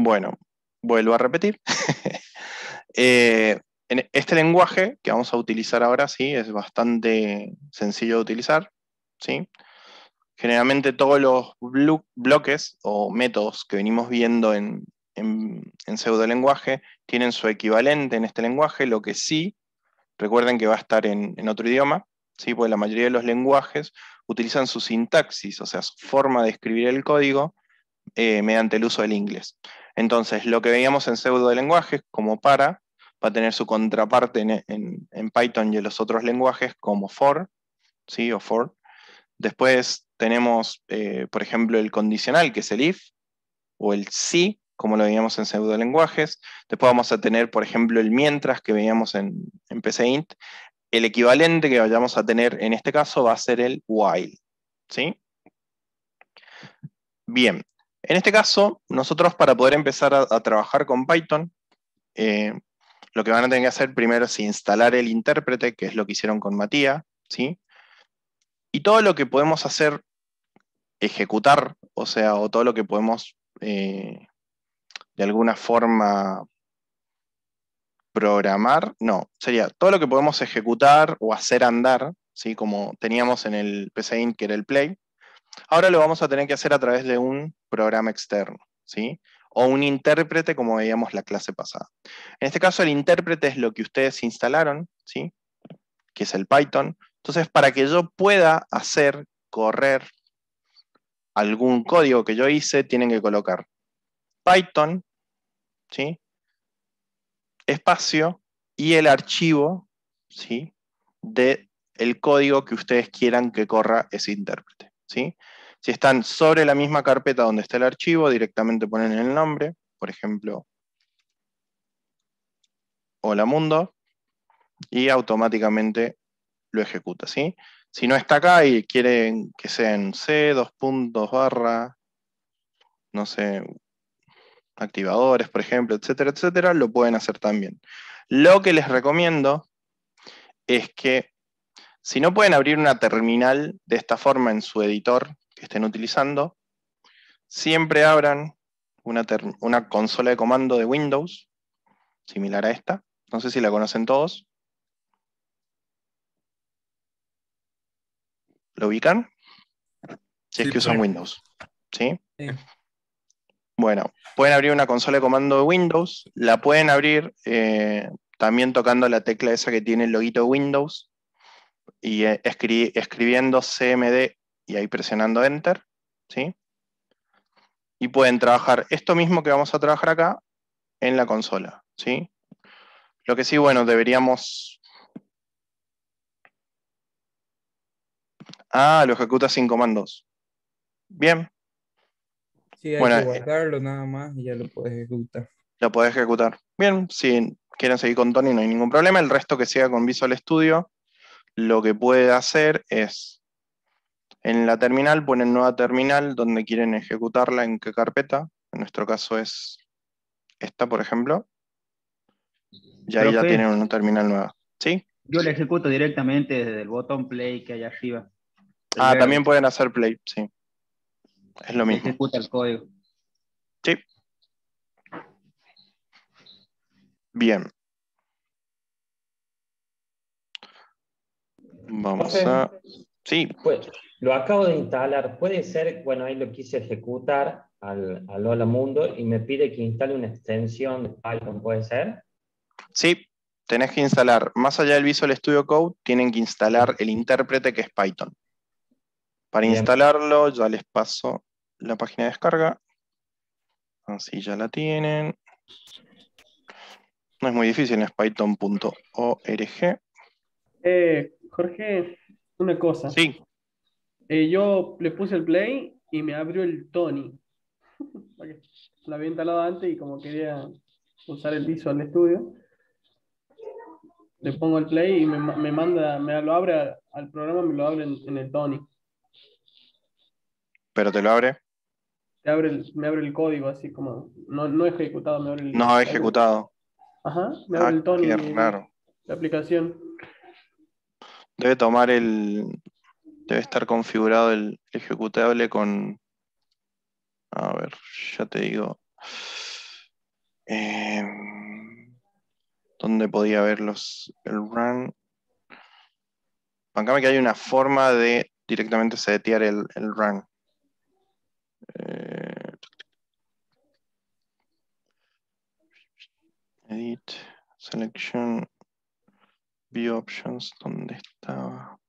Bueno, vuelvo a repetir. En este lenguaje que vamos a utilizar ahora, sí, es bastante sencillo de utilizar, ¿sí? Generalmente todos los bloques o métodos que venimos viendo en pseudolenguaje tienen su equivalente en este lenguaje, lo que sí, recuerden que va a estar en otro idioma, ¿sí? Porque la mayoría de los lenguajes utilizan su sintaxis, o sea, su forma de escribir el código mediante el uso del inglés. Entonces, lo que veíamos en pseudolenguajes como para, va a tener su contraparte en Python y en los otros lenguajes como for, ¿sí? O for. Después tenemos, por ejemplo, el condicional, que es el if, o el si, como lo veíamos en pseudolenguajes. Después vamos a tener, por ejemplo, el mientras, que veíamos en PCInt. El equivalente que vayamos a tener en este caso va a ser el while, ¿sí? Bien, en este caso, nosotros para poder empezar a trabajar con Python, eh, lo que van a tener que hacer primero es instalar el intérprete, que es lo que hicieron con Matías, ¿sí? Y todo lo que podemos hacer, ejecutar, o sea, o todo lo que podemos de alguna forma programar, no, sería todo lo que podemos ejecutar o hacer andar, ¿sí? Como teníamos en el PCInt, que era el play. Ahora lo vamos a tener que hacer a través de un programa externo, ¿sí? O un intérprete, como veíamos la clase pasada. En este caso, el intérprete es lo que ustedes instalaron, ¿sí? Que es el Python. Entonces, para que yo pueda hacer correr algún código que yo hice, tienen que colocar Python, ¿sí? Espacio y el archivo, ¿sí? De el código que ustedes quieran que corra ese intérprete, ¿sí? Si están sobre la misma carpeta donde está el archivo, directamente ponen el nombre, por ejemplo, hola mundo, y automáticamente lo ejecuta, ¿sí? Si no está acá y quieren que sea en C, dos puntos, barra, no sé, activadores, por ejemplo, etcétera, etcétera, lo pueden hacer también. Lo que les recomiendo es que si no pueden abrir una terminal de esta forma en su editor que estén utilizando, siempre abran una consola de comando de Windows, similar a esta. No sé si la conocen todos. ¿Lo ubican? Si es Sí, que sí. usan Windows. ¿Sí? Sí. Bueno, pueden abrir una consola de comando de Windows. La pueden abrir también tocando la tecla esa que tiene el loguito de Windows y escribiendo CMD y ahí presionando Enter. ¿Sí? Y pueden trabajar esto mismo que vamos a trabajar acá en la consola, ¿sí? Lo que sí, bueno, deberíamos... Ah, lo ejecuta sin comandos. Bien, Sí, hay bueno, que guardarlo nada más y ya lo puedes ejecutar. lo podés ejecutar. Bien, si quieren seguir con Tony no hay ningún problema. El resto que siga con Visual Studio, lo que puede hacer es, en la terminal, ponen nueva terminal donde quieren ejecutarla, en qué carpeta. En nuestro caso es esta, por ejemplo. Y ahí ya Profe, tienen una terminal nueva. ¿Sí? yo le ejecuto directamente desde el botón play que hay arriba, el Ah, verde, también pueden hacer play, sí. Es lo y mismo. ejecuta el código. Sí, bien. Vamos Profe, a... Sí, pues lo acabo de instalar. Puede ser, bueno, ahí lo quise ejecutar al Hola Mundo y me pide que instale una extensión de Python, ¿puede ser? sí, tenés que instalar, más allá del Visual Studio Code, tienen que instalar Sí. el intérprete que es Python. Para Bien, instalarlo, ya les paso la página de descarga. Así ya la tienen. No es muy difícil, es python.org. Jorge, una cosa. Sí, Yo le puse el play y me abrió el Tony. Porque lo había instalado antes y como quería usar el Visual Studio, le pongo el play y me manda, me lo abre al programa, me lo abre en el Tony. pero te lo abre. Me abre el código así como, no ejecutado, me abre No ejecutado. ajá, me abre Ah, el Tony, qué raro. la aplicación. Debe tomar el... Debe estar configurado el ejecutable con... A ver, ya te digo. Eh, ¿Dónde podía ver el run? Bancame que hay una forma de directamente setear el run. Eh, Edit, Selection, View Options, ¿dónde estaba?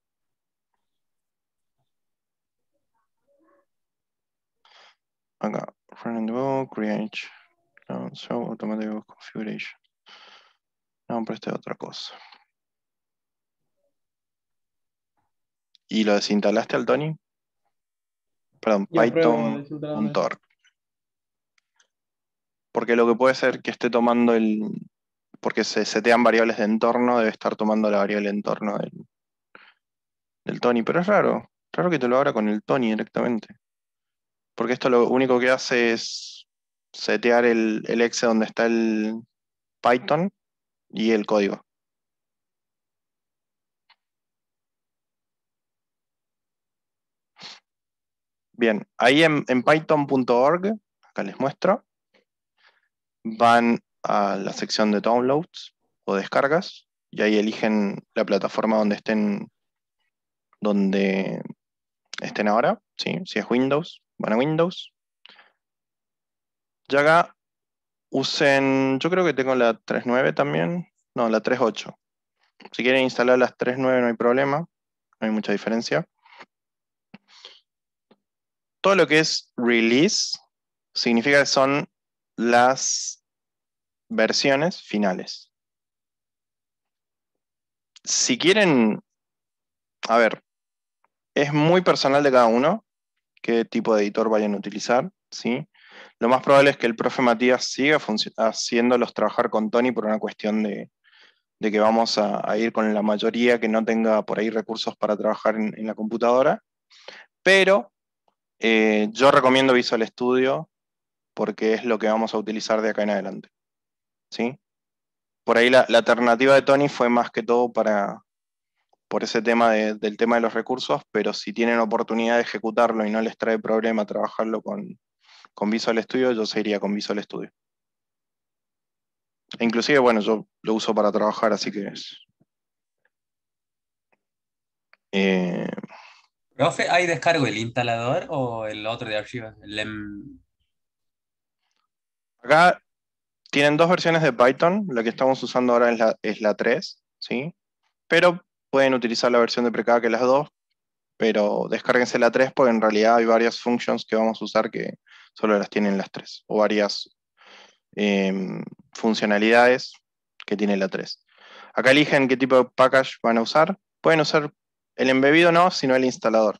Acá, Run in the book, Create, Show Automatic Configuration. No, pero esta es otra cosa. ¿Y lo desinstalaste al Tony? Perdón, Ya pruebo desinstalando eso. python.org. Porque lo que puede ser que esté tomando porque se setean variables de entorno, debe estar tomando la variable de entorno del Tony. Pero es raro que te lo abra con el Tony directamente. Porque esto lo único que hace es setear el exe donde está el Python y el código. Bien, ahí en python.org, acá les muestro, van a la sección de downloads o descargas y ahí eligen la plataforma donde estén ahora, ¿sí? Si es Windows, van a Windows. Y acá usen, yo creo que tengo la 3.9 también, no, la 3.8. Si quieren instalar las 3.9 no hay problema, no hay mucha diferencia. Todo lo que es release significa que son las versiones finales. Si quieren, a ver, es muy personal de cada uno qué tipo de editor vayan a utilizar, ¿sí? Lo más probable es que el profe Matías siga haciéndolos trabajar con Tony por una cuestión de que vamos a ir con la mayoría que no tenga por ahí recursos para trabajar en la computadora, pero yo recomiendo Visual Studio porque es lo que vamos a utilizar de acá en adelante, ¿sí? Por ahí la alternativa de Tony fue más que todo por ese tema del tema de los recursos, pero si tienen oportunidad de ejecutarlo y no les trae problema trabajarlo con Visual Studio, yo seguiría con Visual Studio. E inclusive, bueno, yo lo uso para trabajar, así que es... Profe, ¿hay descargo el instalador o el otro de archivos? Acá tienen dos versiones de Python, la que estamos usando ahora es la 3, ¿sí? Pero pueden utilizar la versión de precaria que es las dos, pero descárguense la 3 porque en realidad hay varias functions que vamos a usar que solo las tienen las 3, o varias funcionalidades que tiene la 3. Acá eligen qué tipo de package van a usar. Pueden usar el embebido no, sino el instalador.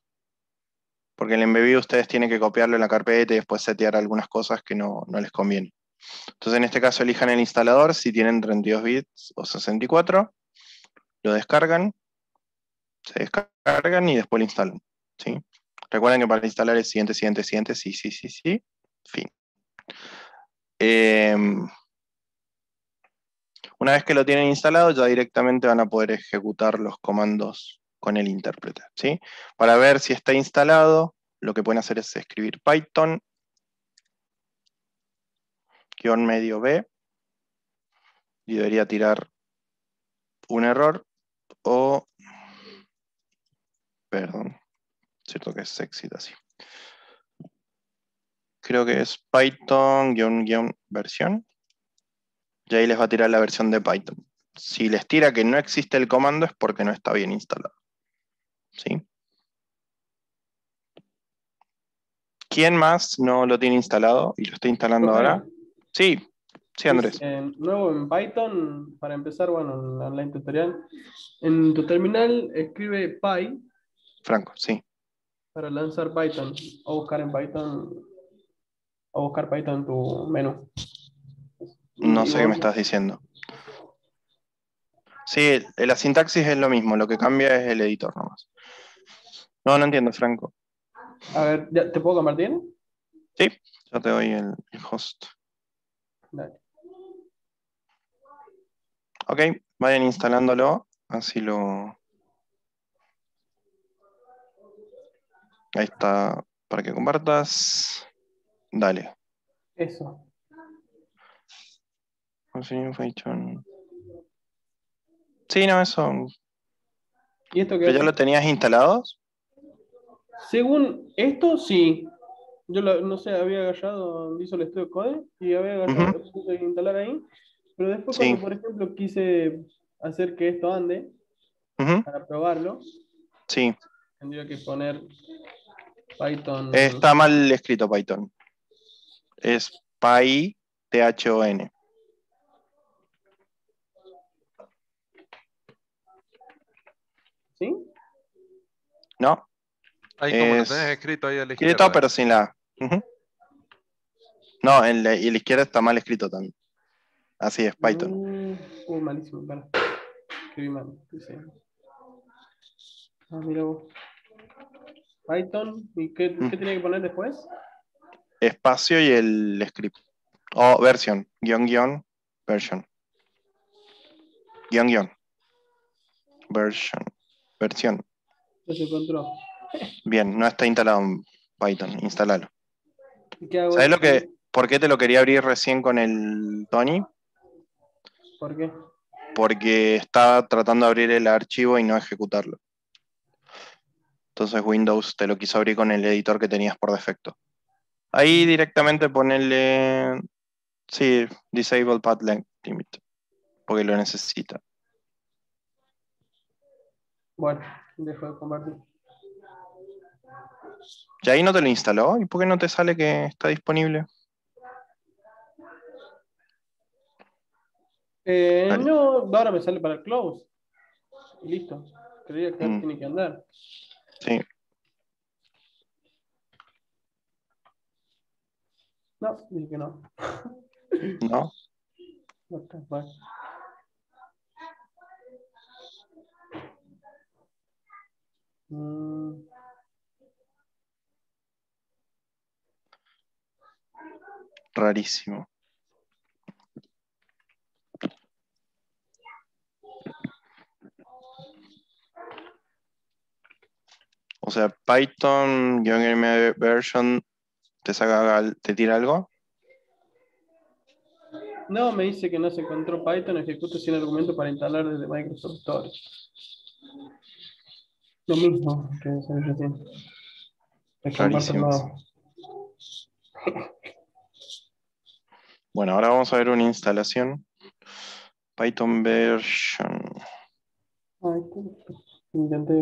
Porque el embebido ustedes tienen que copiarlo en la carpeta y después setear algunas cosas que no les conviene. Entonces en este caso elijan el instalador si tienen 32 bits o 64, lo descargan, se descargan y después lo instalan, ¿sí? Recuerden que para instalar es siguiente, sí, fin. Una vez que lo tienen instalado, ya directamente van a poder ejecutar los comandos con el intérprete, ¿sí? Para ver si está instalado, lo que pueden hacer es escribir Python -b y debería tirar un error o, perdón, cierto que es exit así. Creo que es Python versión y ahí les va a tirar la versión de Python. Si les tira que no existe el comando es porque no está bien instalado, ¿sí? ¿Quién más no lo tiene instalado y lo está instalando Profe, ahora? Sí, Andrés. nuevo en Python, para empezar, bueno, en la online tutorial. En tu terminal escribe py Franco, sí. para lanzar Python o buscar en Python o buscar Python en tu menú. No Y sé qué me vos, estás diciendo. Sí, la sintaxis es lo mismo, lo que cambia es el editor nomás. No entiendo, Franco. a ver, ¿te puedo compartir? Sí, yo te doy el host. Dale. Ok, vayan instalándolo, así lo... Ahí está, para que compartas. Dale. Eso. Continue Python. Sí, no, eso. ¿Y esto qué ¿Pero ya hace? lo tenías instalado? Según esto, sí. Yo no sé, había agarrado Visual Studio Code y había agarrado, Ujú. puse a instalar ahí. Pero después Sí. cuando, por ejemplo, quise hacer que esto ande Ujú. para probarlo, Sí. tendría que poner Python. Está mal escrito Python. Es Python. ¿Sí? No, Ahí como lo es tenés escrito ahí a la escrito izquierda. pero sin la A. Ujú. No, y a la izquierda está mal escrito también. Así es, Python. Malísimo, para. Escribí mal. Sí. Mira vos. Python, ¿y qué tenía que poner después? Espacio y el script. O versión. Guión, version. Guión. Versión. No se encontró. Bien, no está instalado en Python. Instálalo. ¿Y qué hago? ¿Sabes por qué te lo quería abrir recién con el Tony? ¿Por qué? Porque estaba tratando de abrir el archivo y no ejecutarlo. Entonces Windows te lo quiso abrir con el editor que tenías por defecto. Ahí directamente ponerle, sí, Disable Path Length Limit, porque lo necesita. Bueno, dejo de compartir. ¿Y ahí no te lo instaló? ¿Y por qué no te sale que está disponible? Vale. No, ahora me sale para el close. Y listo. Creía que ahora tiene que andar. Sí. No, dije que no. ¿No? What the fuck? Rarísimo. O sea, Python, version, ¿te tira algo? No, me dice que no se encontró Python, ejecuta sin argumento para instalar desde Microsoft Store. Lo mismo que se recién. Les comparto Rarísimo. todo. Bueno, ahora vamos a ver una instalación. Python version. Ay, intenté.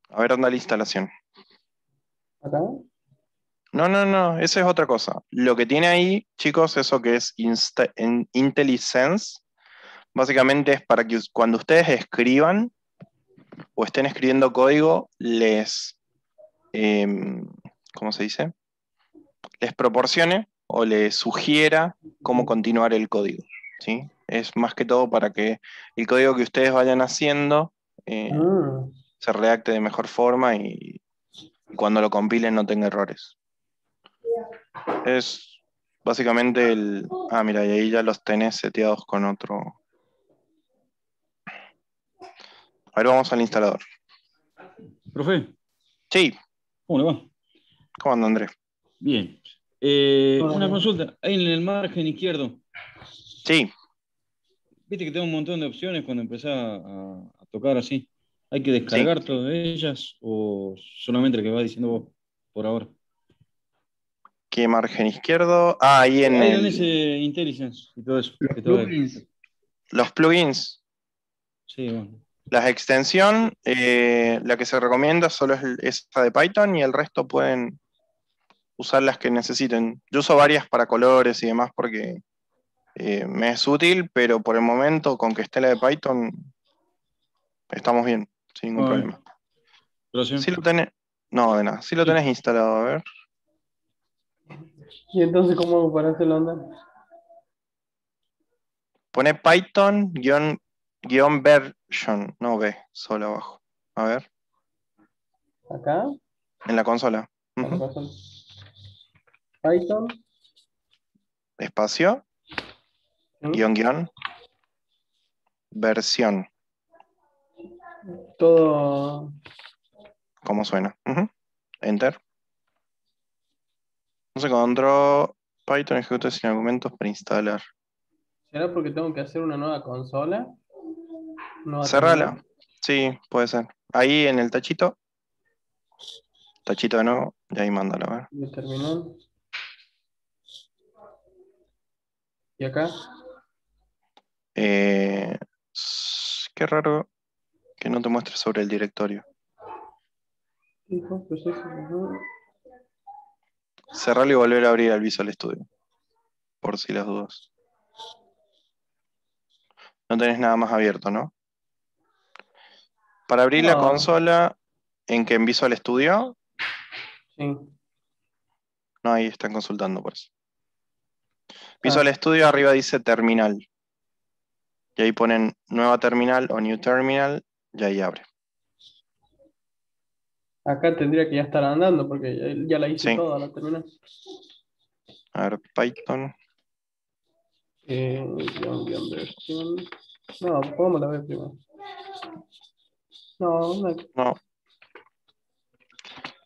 A ver, anda la instalación. ¿Acá? No, esa es otra cosa. Lo que tiene ahí, chicos, eso que es IntelliSense, básicamente es para que cuando ustedes escriban o estén escribiendo código, ¿cómo se dice? Les proporcione o les sugiera cómo continuar el código, ¿sí? Es más que todo para que el código que ustedes vayan haciendo se redacte de mejor forma y cuando lo compilen no tenga errores. Es básicamente el... Ah, mira, y ahí ya los tenés seteados con otro. Ahora vamos al instalador. Profe, Sí, ¿cómo le va? ¿cómo anda, Andrés? Bien. Una consulta. Ahí en el margen izquierdo, Sí, viste que tengo un montón de opciones cuando empezás a tocar así. ¿Hay que sí. descargar todas ellas o solamente lo que va diciendo vos por ahora? ¿Qué margen izquierdo? Ah, ahí en Ahí donde dice IntelliSense y todo eso. Los que todo ahí. plugins. los plugins. Sí, bueno. La extensión, la que se recomienda solo es esa de Python y el resto pueden usar las que necesiten. Yo uso varias para colores y demás porque me es útil, pero por el momento con que esté la de Python estamos bien, sin ningún Bueno, problema. gracias. Si lo tenés, no, de nada, si lo tenés instalado, a ver. ¿Y entonces cómo hago para hacerlo andar? Pone Python guión version, no B, solo abajo. A ver, ¿Acá? en la consola. A la Ujú. consola. Python. Espacio, guión, versión, Todo. ¿cómo suena? Ujú. Enter. No se encontró Python ejecute sin argumentos para instalar. ¿Será porque tengo que hacer una nueva consola? ¿Nueva Cerrala. terminal? Sí, puede ser. Ahí en el tachito. Tachito de nuevo. Y ahí mándalo, a ver. De terminal. ¿Y acá? Qué raro que no te muestre sobre el directorio. Hijo, proceso, ajá. Cerralo y volver a abrir el Visual Studio. Por si las dudas. No tenés nada más abierto, ¿no? Para abrir la No, consola, ¿en Visual Studio? sí. No, ahí están consultando por eso. Ah, Visual Studio arriba dice terminal. Y ahí ponen nueva terminal o new terminal y ahí abre. acá tendría que ya estar andando porque ya la hice Sí. toda la terminal. A ver, Python. Guión versión. No, vamos a ver primero. No, No.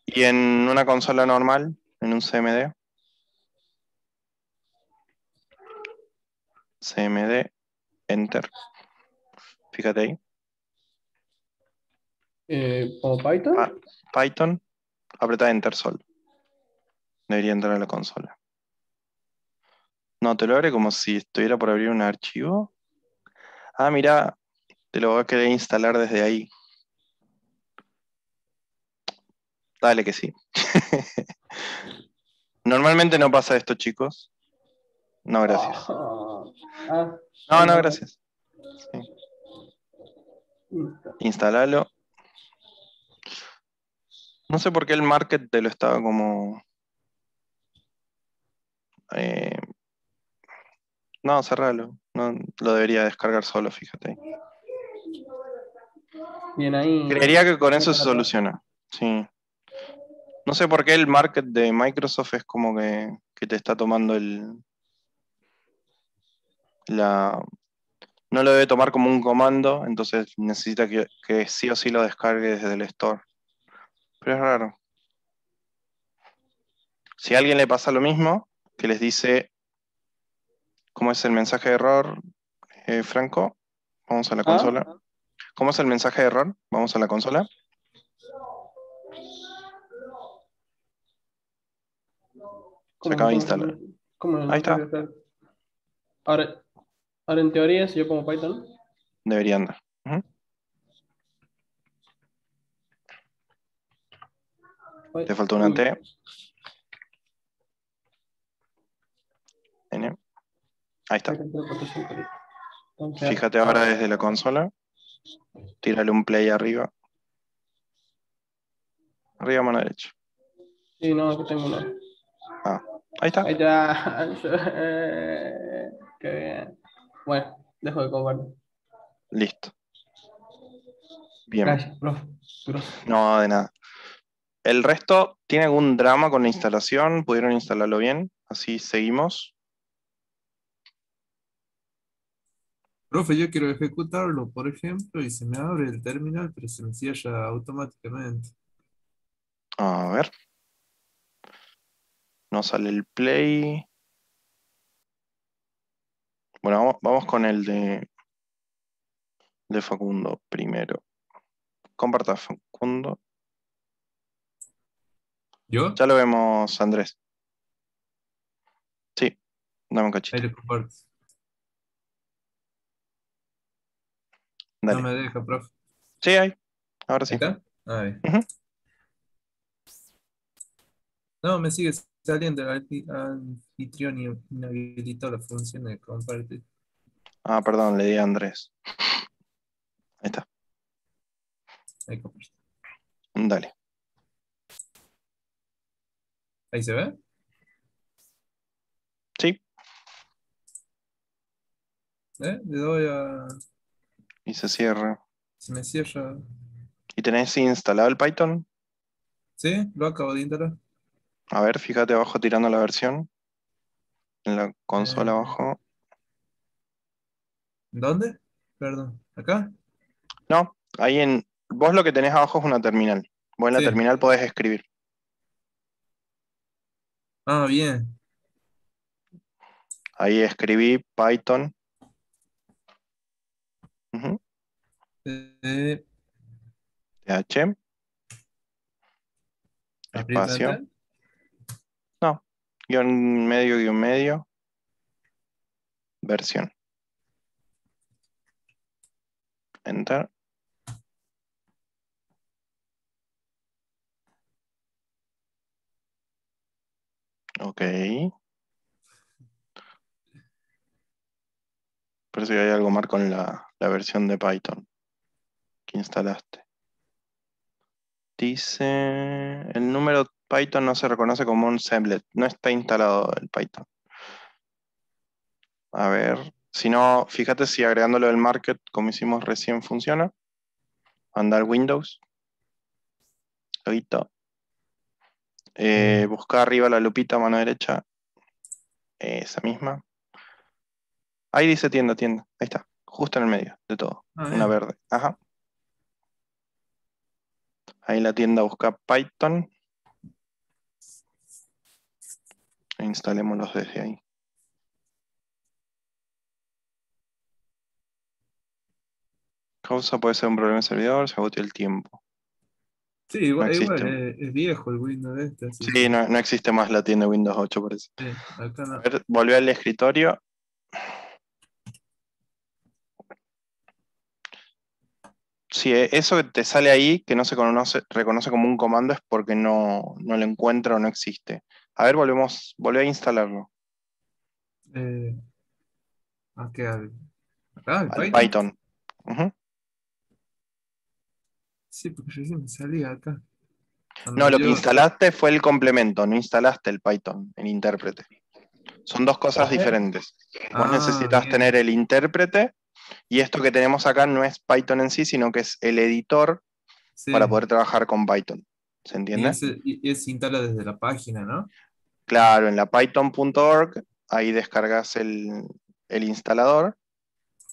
Y en una consola normal, en un CMD. CMD, Enter. Fíjate ahí. como Python. Python, apretá Enter solo. Debería entrar a la consola. No, te lo abre como si estuviera por abrir un archivo. Ah, mira, te lo voy a querer instalar desde ahí. Dale que sí. Normalmente no pasa esto, chicos. No, gracias. Ah, No, no, gracias. Sí. listo. Instalalo. No sé por qué el market te lo estaba como... no, cerralo. No, lo debería descargar solo, fíjate. Bien ahí. Creería que con eso se Para atrás. soluciona. Sí. No sé por qué el market de Microsoft es como que te está tomando no lo debe tomar como un comando, entonces necesita que sí o sí lo descargue desde el store. Pero es raro. Si a alguien le pasa lo mismo, que les dice cómo es el mensaje de error, Franco, vamos a la Ah, consola. ¿Cómo es el mensaje de error? Vamos a la consola. Se acaba de instalar. ¿Cómo Ahí está. Ahora, en teoría, si yo pongo Python. Debería andar. Ujú. Te falta una T. N. Ahí está. Fíjate ahora desde la consola. Tírale un play arriba. Arriba, mano derecha. Sí, no, aquí tengo uno. Ah, ahí está. Ahí está. Qué bien. Bueno, dejo de cobarde. Listo. Bien. Gracias, profe. No, de nada. ¿El resto tiene algún drama con la instalación? ¿Pudieron instalarlo bien? Así seguimos. Profe, yo quiero ejecutarlo, por ejemplo, y se me abre el terminal, pero se me cierra automáticamente. A ver. No sale el play. Bueno, vamos con el de Facundo primero. Comparta, Facundo. ¿Yo? Ya lo vemos, Andrés. Sí, dame un Ahí cachito. le comparto. Dale. No me deja, profe. Sí, ahí. Ahora ¿Ahí sí. está? Ahí. Ujú. No, me sigue saliendo el anfitrión y inhabilitó la función de compartir. Ah, perdón, le di a Andrés. Ahí está. Ahí comparto. Dale. ¿Ahí se ve? Sí. Le doy a... Y se cierra. Se me cierra. ¿Y tenés instalado el Python? ¿Sí? Lo acabo de instalar. A ver, fíjate abajo tirando la versión. En la consola Eh, abajo. ¿Dónde? Perdón. ¿Acá? No, ahí en... Vos lo que tenés abajo es una terminal. Vos en la Sí. terminal podés escribir. Ah, bien. Ahí escribí Python. Ujú, Eh, TH, ¿Aprieto espacio. Enter? No, guión medio, versión. Enter. Ok. Parece que hay algo mal con la versión de Python que instalaste. Dice, el número Python no se reconoce como un semblet. No está instalado el Python. A ver, si no, fíjate si agregándolo del market, como hicimos recién, funciona. Anda al Windows. Loguito. Busca arriba la lupita, mano derecha. Esa misma. Ahí dice tienda. Ahí está. Justo en el medio de todo. Ah, Una bien. verde. Ajá. Ahí la tienda busca Python. E instalémoslos desde ahí. Causa puede ser un problema de servidor, se agotó el tiempo. Sí, No igual existe. es viejo el Windows este, así Sí, que no existe más la tienda Windows 8, por eso. sí, acá A no. ver, volvió al escritorio. Si eso que te sale ahí, que no se reconoce como un comando, es porque no lo encuentra o no existe. A ver, volví a instalarlo. Eh, acá, el Al Python. Python. Ujú. Sí, porque recién me salía acá. No, Cuando lo que yo. instalaste fue el complemento, no instalaste el Python, el intérprete. Son dos cosas Profe, diferentes. Vos Ah, necesitas bien. tener el intérprete y esto que tenemos acá no es Python en sí, sino que es el editor para Sí. poder trabajar con Python. ¿Se Y entiende? él se instala desde la página, ¿no? Claro, en la python.org, ahí descargas el instalador.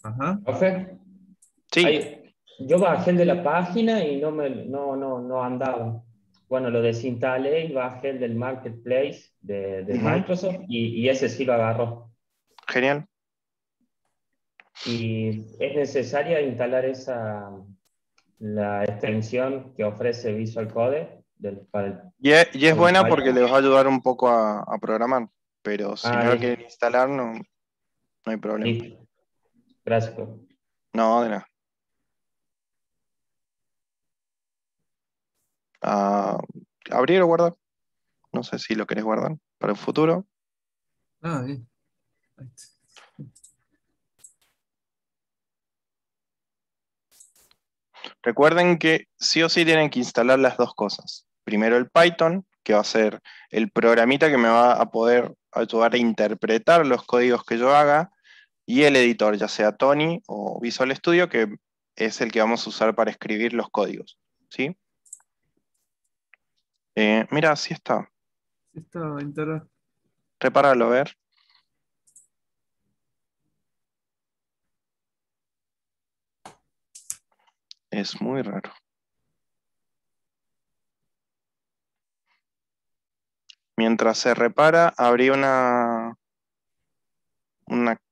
Ajá. profe, Sí, yo bajé el de la página y no andaba. Bueno, lo desinstalé y bajé el del Marketplace de ujú, Microsoft y ese sí lo agarró. genial. Y es necesaria instalar la extensión que ofrece Visual Code Y es para el buena porque Python. les va a ayudar un poco a programar, pero si Ah, no lo listo, quieren instalar, no hay problema. listo. Gracias, profe. No, de nada. Ah, abrir o guardar. No sé si lo querés guardar para el futuro. Ah, bien. Ahí está. Recuerden que sí o sí tienen que instalar las dos cosas. Primero el Python, que va a ser el programita que me va a poder ayudar a interpretar los códigos que yo haga, y el editor, ya sea Tony o Visual Studio, que es el que vamos a usar para escribir los códigos. ¿Sí? Mira, así está. Sí, está instalado. Repáralo, a ver. Es muy raro. Mientras se repara, abrí una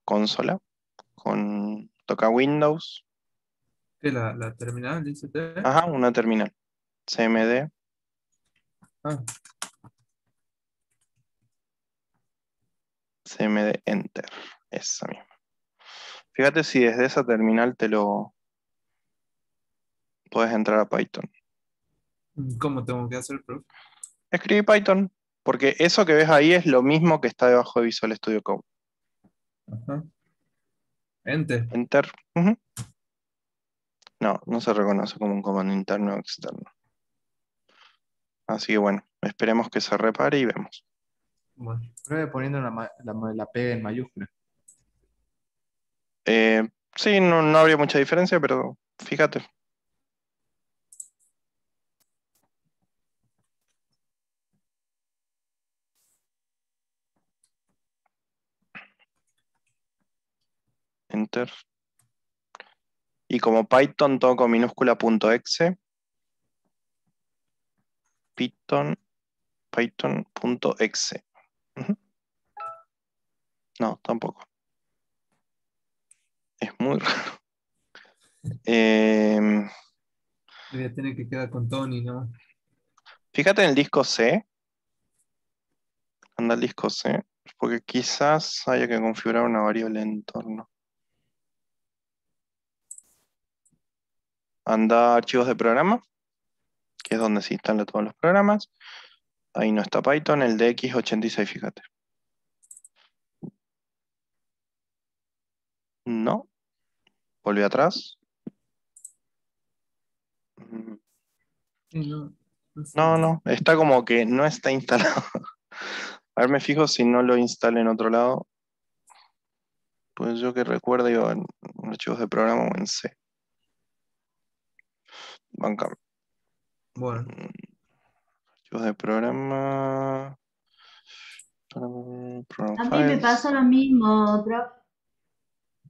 consola toca Windows. ¿Qué la terminal, dice usted? Ajá, una terminal. CMD, Ah, CMD Enter. Esa misma. Fíjate si desde esa terminal te lo puedes entrar a Python. ¿cómo tengo que hacer, profe? Escribí Python, porque eso que ves ahí es lo mismo que está debajo de Visual Studio Code. Ajá. Enter. Enter. Ujú. No se reconoce como un comando interno o externo. Así que bueno, esperemos que se repare y vemos. Bueno, pruebe poniendo la P en mayúscula. Sí, no habría mucha diferencia, pero fíjate. Enter. Y como Python todo con minúscula .exe, Python.exe. No, tampoco. Es muy raro. Em, Voy a tener que quedar con Tony, ¿no? Fíjate en el disco C. Anda al disco C. Porque quizás haya que configurar una variable de entorno. Anda a archivos de programa, que es donde se instalan todos los programas. Ahí no está Python, el de x86, fíjate. No. Volví atrás. Mm, Sí, no, no sé. No, está como que no está instalado. A ver, me fijo si no lo instalé en otro lado. Pues yo que recuerdo iba en archivos de programa o en C. Bancame. Bueno, Archivos de programa. Program A mí me files. pasó lo mismo, prof.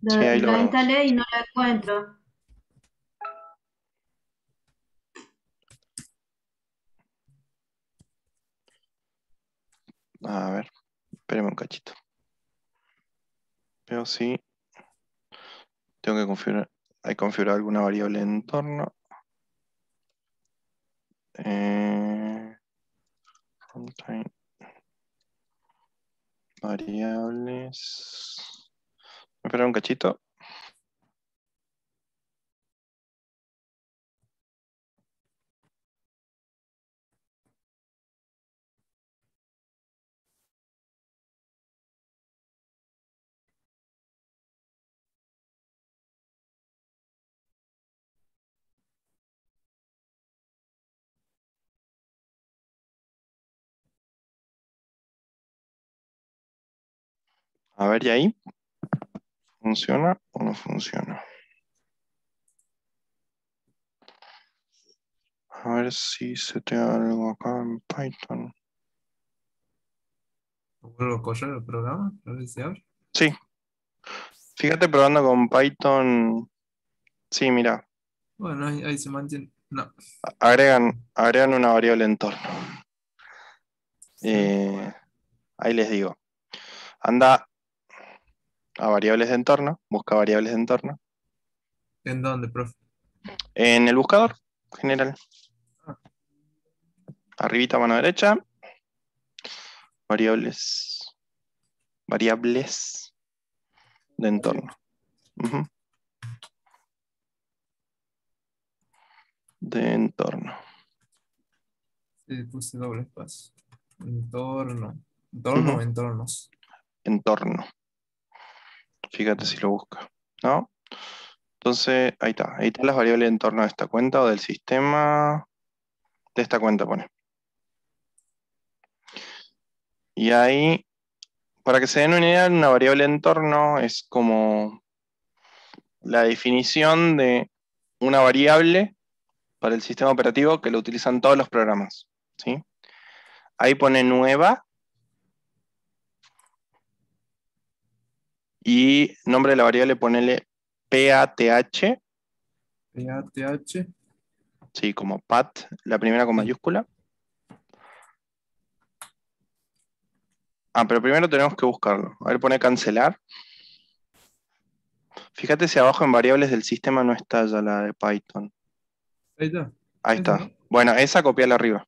Sí, ahí lo Lo vemos. instalé y no lo encuentro. A ver, espérame un cachito. Pero sí, tengo que configurar. Hay que configurar alguna variable de entorno. Runtime. Variables. Espera un cachito. A ver, ¿y ahí? ¿Funciona o no funciona? A ver si se te da algo acá en Python. vuelvo a correr el programa, a ver si se abre. Sí. Fíjate probando con Python. Sí, mira. Bueno, ahí se mantiene. No. Agregan una variable entorno. Ahí les digo. Anda a variables de entorno. Busca variables de entorno. ¿En dónde, profe? En el buscador general. Arribita, mano derecha. Variables de entorno. Ujú. De entorno. Sí, puse doble espacio. Entorno. ¿Entorno o entornos? Entorno. Fíjate si lo busca. ¿No? Entonces, ahí está. Ahí están las variables de entorno de esta cuenta o del sistema. De esta cuenta pone. Y ahí, para que se den una idea, una variable de entorno es como la definición de una variable para el sistema operativo que lo utilizan todos los programas. ¿Sí? Ahí pone nueva y nombre de la variable ponele PATH. PATH. Sí, como PAT, la primera con mayúscula. Ah, pero primero tenemos que buscarlo. A ver, pone cancelar. Fíjate si abajo en variables del sistema no está ya la de Python. Ahí está. Ahí está. Bueno, esa copiala arriba.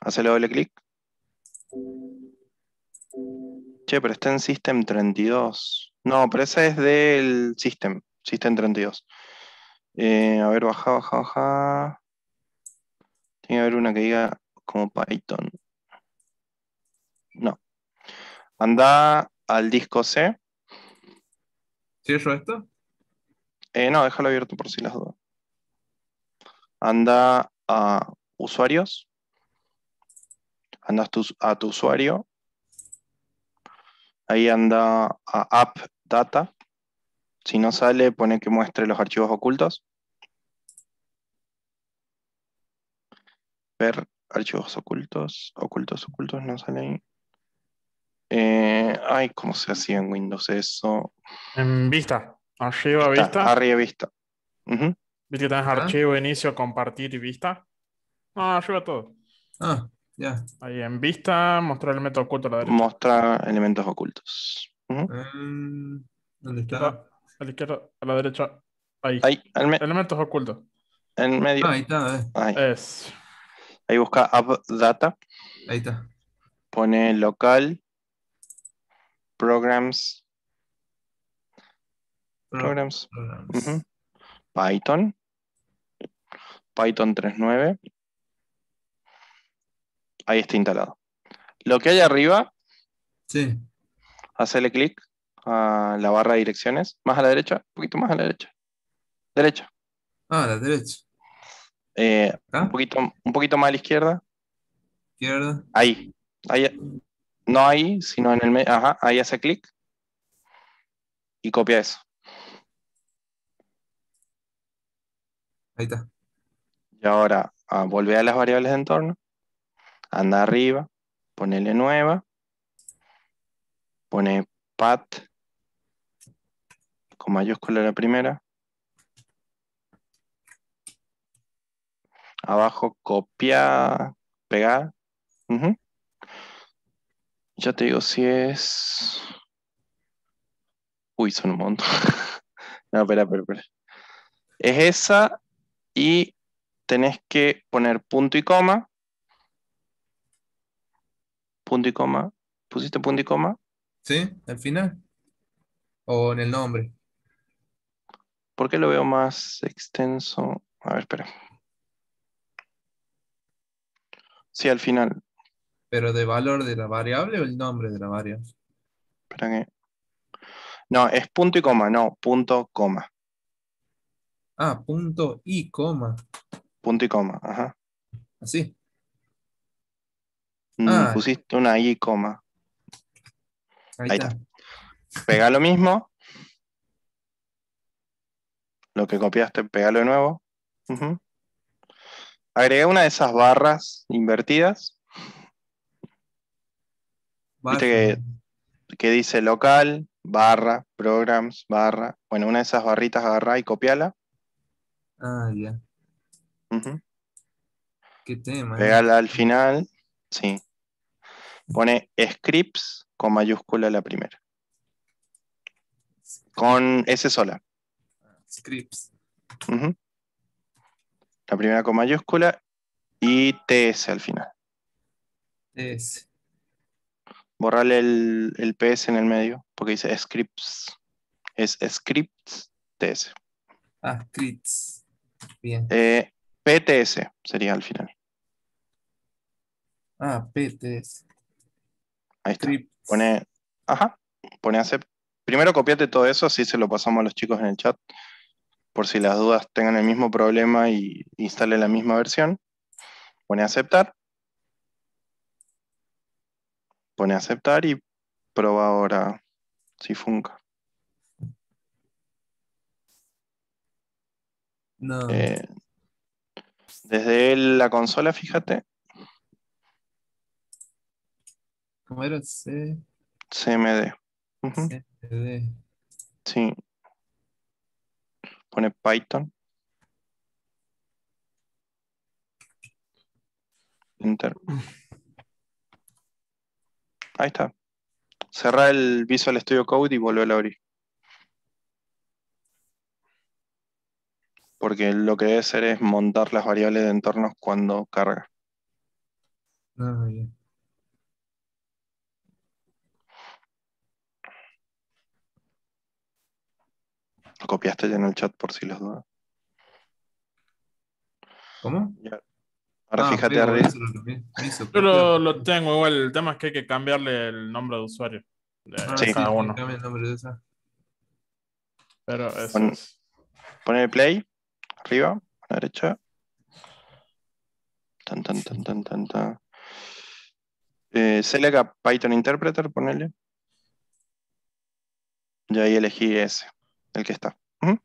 Hacele doble clic. Che, pero está en System 32. No, pero esa es del System 32. A ver, baja. Tiene que haber una que diga como Python. No. Anda al disco C. ¿Cierro esto? No, déjalo abierto por si las dudas. Anda a usuarios. Anda a tu usuario. Ahí anda a App Data. Si no sale, pone que muestre los archivos ocultos. Ver archivos ocultos. Ocultos, no sale ahí. Ay, ¿cómo se hacía en Windows eso? En vista. Arriba, vista. Arriba, vista. ¿Viste que tenés archivo, inicio, compartir y vista? No, arriba todo. Ah, Ya. Ahí en vista, mostrar el método oculto a la derecha. Mostra elementos ocultos. Ujú. ¿Dónde está? A la izquierda, a la derecha. Ahí. Ahí, Elementos ocultos. en medio. Ah, ahí está. Ahí. Es. Ahí busca App Data. Ahí está. Pone local. Programs. Programs. Ujú. Python. Python 3.9. Ahí está instalado. Lo que hay arriba, Sí. hacele clic a la barra de direcciones. Más a la derecha, un poquito más a la derecha. Derecha. Ah, a la derecha. Un poquito más a la izquierda. Izquierda. Ahí. No ahí, sino en el medio. Ajá, ahí hace clic. Y copia eso. Ahí está. Y ahora volvé a las variables de entorno. Anda arriba. Ponele nueva. Pone pat. Con mayúscula la primera. Abajo copia. Pegar. Ujú. Ya te digo si es. Uy, son un montón. No, espera. Es esa y tenés que poner punto y coma. Punto y coma. ¿Pusiste punto y coma? ¿Sí? ¿Al final? ¿O en el nombre? ¿Por qué lo veo más extenso? A ver, espera. Sí, al final. ¿Pero de valor de la variable o el nombre de la variable? Espera que. No, es punto y coma, no, punto, coma. Ah, punto y coma. Punto y coma, ajá. Así. Ah, Pusiste una I, coma. ahí Ahí está. está. Pega lo mismo. Lo que copiaste, pegalo de nuevo. Ujú. Agrega una de esas barras invertidas. Viste que dice local, barra, programs, barra. Bueno, una de esas barritas agarrá y copiala. Ah, ya. Ujú. Qué tema. Pegala al final. Sí. Pone scripts con mayúscula la primera. Con S sola. Scripts. Ujú. La primera con mayúscula y TS al final. Es. Borrale el PS en el medio porque dice scripts. Es scripts TS. Ah, scripts. Bien. PTS sería al final. Ah, PTS. Ahí está. Pone accept. Primero copiate todo eso, así se lo pasamos a los chicos en el chat. Por si las dudas tengan el mismo problema y instale la misma versión. Pone aceptar. Pone aceptar y prueba ahora si funca. No. Desde la consola, fíjate. ¿Cómo era? C. CMD. Ujú. CMD. Sí. Pone Python. Enter. Ahí está. Cerra el Visual Studio Code y volver a abrir. Porque lo que debe hacer es montar las variables de entornos cuando carga. Ah, ya. Lo copiaste ya en el chat por si las dudas. ¿Cómo? Ya. Ahora fíjate pego, arriba. eso es lo que me hizo Yo copiar. lo tengo igual. El tema es que hay que cambiarle el nombre de usuario de Sí. cada uno. Cambia el nombre de esa. Pero eso es. Pone el play. Arriba. A la derecha. Tan. Select a Python Interpreter, ponele. Y ahí elegí ese, el que está. Ujú.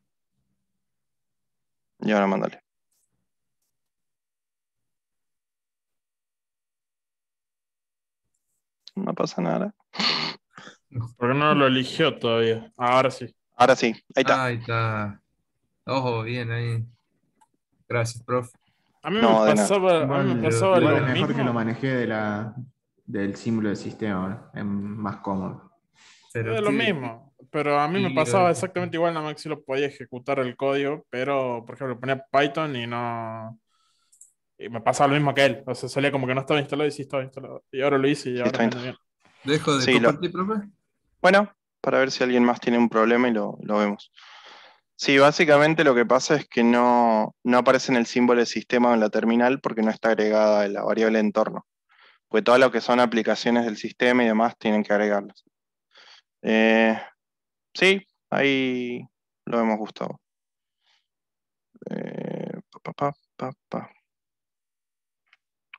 Y ahora mándale. No pasa nada. Porque no lo eligió todavía. Ahora sí. Ahora sí, ahí está. Ahí está. Ojo, bien ahí. Gracias, profe. A mí No, me de nada. pasaba, a mí me pasaba Igual lo es mejor que lo mismo. manejé del símbolo del sistema, ¿no? Es más cómodo. Pero Es lo qué mismo, pero a mí me lío pasaba es. exactamente igual, nada más que sí lo podía ejecutar el código, pero por ejemplo ponía Python y no. Y me pasaba lo mismo que él. O sea, salía como que no estaba instalado y sí estaba instalado. Y ahora lo hice y Sí, ahora está me bien. anda bien. Dejo de Sí, compartir, profe. bueno, para ver si alguien más tiene un problema y lo vemos. Sí, básicamente lo que pasa es que no aparece en el símbolo de sistema o en la terminal porque no está agregada la variable entorno. Porque todo lo que son aplicaciones del sistema y demás tienen que agregarlas. Sí, ahí lo vemos, Gustavo. Pa.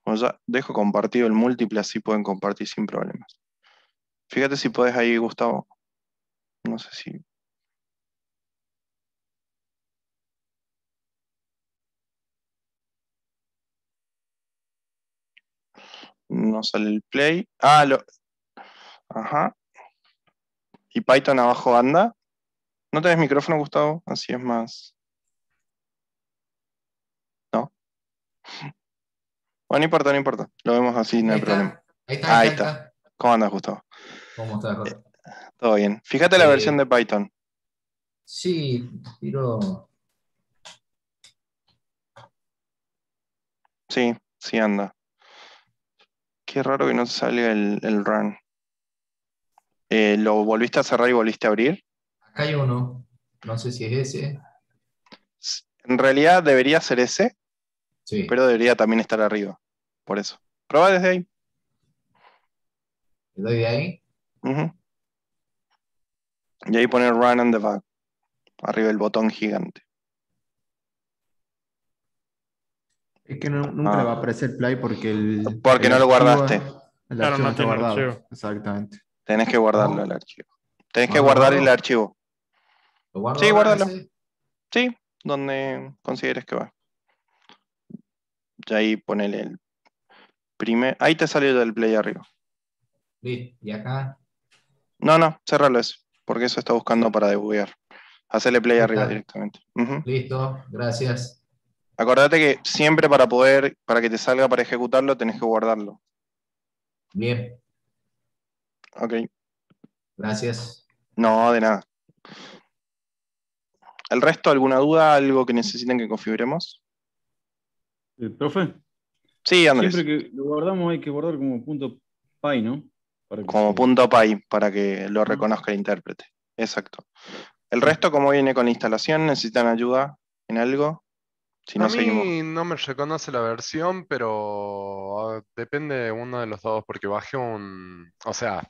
Bueno, ya dejo compartido el múltiple, así pueden compartir sin problemas. Fíjate si podés ahí, Gustavo. No sé si. No sale el play. Ajá. ¿Y Python abajo anda? ¿No tenés micrófono, Gustavo? Así es más. ¿No? Bueno, no importa, no importa. Lo vemos así, no hay Ahí problema. está, ahí está, ahí Ahí está, ahí está. está. ¿Cómo andas, Gustavo? ¿Cómo está, Jorge? Todo bien. Fíjate la versión de Python. Sí, tiro. Sí anda. Qué raro que no salga el run. ¿Lo volviste a cerrar y volviste a abrir? Acá hay uno. No sé si es ese. En realidad debería ser ese, Sí. pero debería también estar arriba. Por eso. Prueba desde ahí. ¿Le doy de ahí? Ujú. Y ahí poner run and debug. Arriba el botón gigante. Es que nunca le va a aparecer play porque Porque el no lo archivo, guardaste. el Claro, archivo no no está tiene guardado. archivo. Exactamente. Tenés que guardarlo ¿No? el archivo. Tenés que ¿No lo guardar el guardo? archivo. ¿Lo guardo Sí, ahora guárdalo. ese? Sí, donde consideres que va. Y ahí ponele el primer. Ahí te salió del play arriba. Listo. ¿Y acá? No, cerralo eso. Porque eso está buscando Sí. para debuguear. Hacele play Ahí arriba está. directamente. Ujú. Listo, gracias. Acordate que siempre para que te salga para ejecutarlo, tenés que guardarlo. Bien, Ok. gracias. No, de nada. ¿El resto, alguna duda? ¿Algo que necesiten que configuremos? Profe, Sí, Andrés. siempre que lo guardamos hay que guardar como punto .py, ¿no? Para que Como se... punto .py para que lo Ah, reconozca el intérprete. Exacto. El resto, como viene con la instalación, ¿necesitan ayuda en algo? Si A no, seguimos. mí no me reconoce la versión, pero depende de uno de los dos, porque bajé o sea,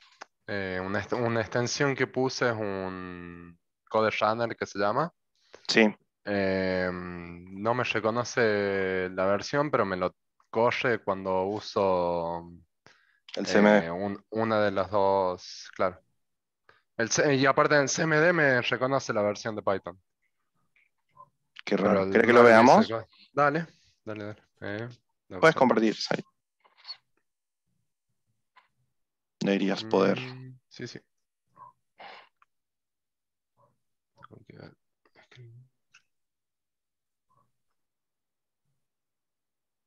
una extensión que puse es un Code Runner que se llama. Sí, No me reconoce la versión, pero me lo corre cuando uso el CMD. una de las dos, claro. Y aparte en CMD me reconoce la versión de Python, Qué pero raro. el ¿Querés que lo run ese veamos? acá. Dale. Dame un Puedes segundo. compartir, ahí. Deberías poder. Sí.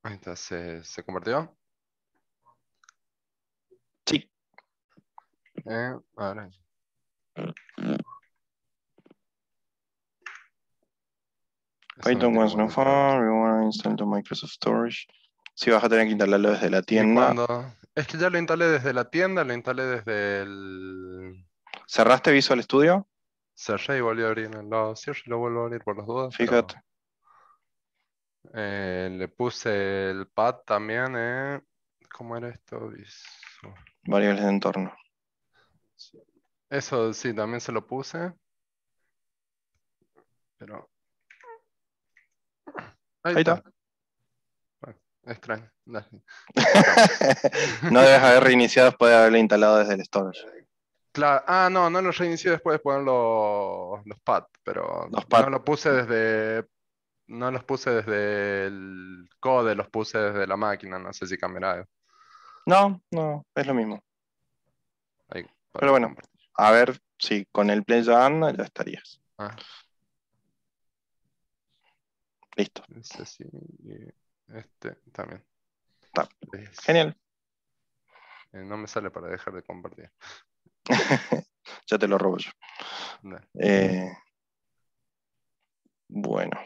Ahí está, ¿se convirtió? Sí. Ahora. Eso me Python tiene was no vuelto loco. fun. We want to install to Microsoft Storage. Sí, vas a tener que instalarlo desde la ¿Y tienda. cuando? Es que ya lo instalé desde la tienda, lo instalé desde el... ¿Cerraste Visual Studio? Cerré y volví a abrir. Lo cierro y lo vuelvo a abrir por las dudas, Fíjate. pero le puse el pad también, ¿cómo era esto? Variables de entorno. Eso sí, también se lo puse, pero... Ahí Ahí está. está. Bueno, extraño. Dale. No debes haber reiniciado después de haberlo instalado desde el storage. Claro, no lo reinicié después de poner los pads, pero Los pads. no los puse desde el code, los puse desde la máquina, no sé si cambiará algo. No, es lo mismo. Ahí, Pero bueno, a ver si con el play ya anda, ya estarías. Ah. Listo. Es así, Este también. Está. Es- Genial. no me sale para dejar de compartir. Ya te lo robo yo. Dale. Bueno.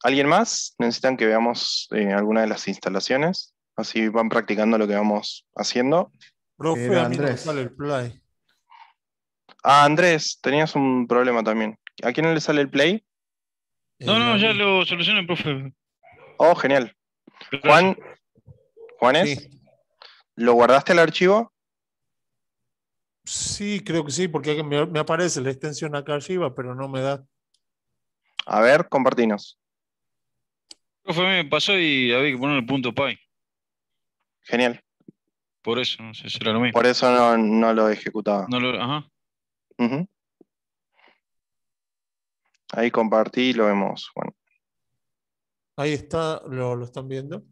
¿Alguien más? ¿Necesitan que veamos alguna de las instalaciones? Así van practicando lo que vamos haciendo. Profe, Era a mí no me Andrés. sale el play. Ah, Andrés, tenías un problema también. ¿A quién no le sale el play? No, A ya mí. lo solucioné, profe. Oh, genial. Gracias. Juanes, Sí. ¿lo guardaste el archivo? Sí, creo que sí, porque aquí me aparece la extensión acá arriba, pero no me da. A ver, compartinos. Profe, a mí me pasó y había que poner el punto py. Genial. Por eso, no sé si era lo mismo. Por eso no lo ejecutaba. No lo, ajá. Ujú. Ahí compartí y lo vemos. Bueno, Ahí está, lo están viendo.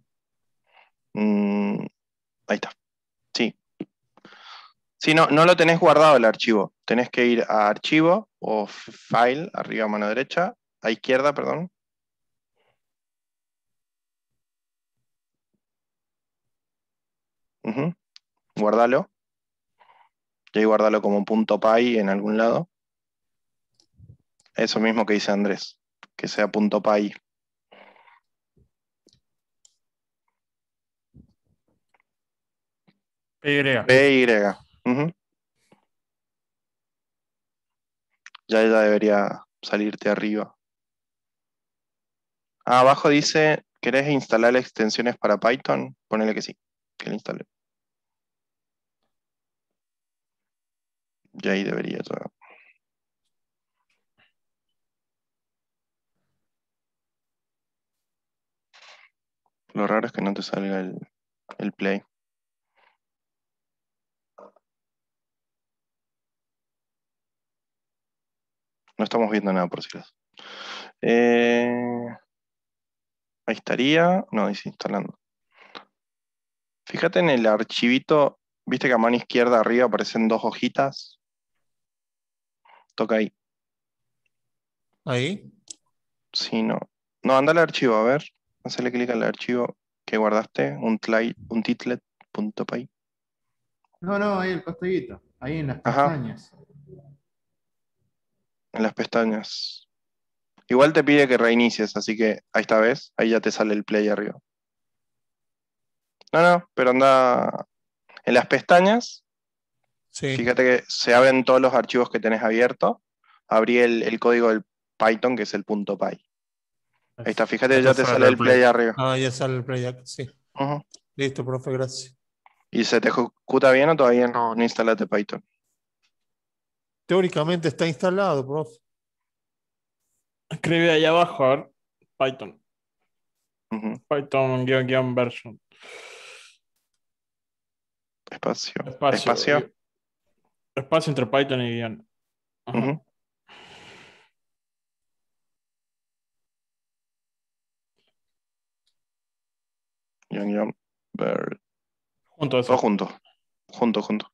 ahí está. Sí. Sí, no lo tenés guardado el archivo. Tenés que ir a archivo o file, arriba a mano derecha, a izquierda, perdón. Ujú. Guardalo. Y ahí guardalo como punto .py en algún lado. Eso mismo que dice Andrés, que sea punto .py. PY. PY. Ujú. Ya debería salirte arriba. Ah, abajo dice, ¿querés instalar extensiones para Python? Ponele que sí, que lo instale. Y ahí debería ya. Lo raro es que no te salga el play. No estamos viendo nada por si acaso. Ahí estaría. No, dice instalando. Fíjate en el archivito. ¿Viste que a mano izquierda arriba aparecen dos hojitas? Toca ahí. Ahí. Sí, no. No, anda al archivo, a ver. Hacele clic al archivo que guardaste, un titlet.py. No, ahí el costadito. Ahí en las Ajá, pestañas. en las pestañas. Igual te pide que reinicies, así que ahí está, ¿ves? Ahí ya te sale el play arriba. No, pero anda en las pestañas. Sí. Fíjate que se abren todos los archivos que tenés abiertos. Abrí el código del Python, que es el .py. Ahí está, fíjate que ya te sale el play arriba. Ah, ya sale el play acá, sí. Ujú. Listo, profe, gracias. ¿Y se te ejecuta bien o todavía no instalaste Python? Teóricamente está instalado, profe. Escribe ahí abajo, a ver. Python. Ujú. Python -- version. Espacio. Espacio. Espacio entre Python y guión. Ajá. Ujú. Junto a eso. Todo junto. Junto.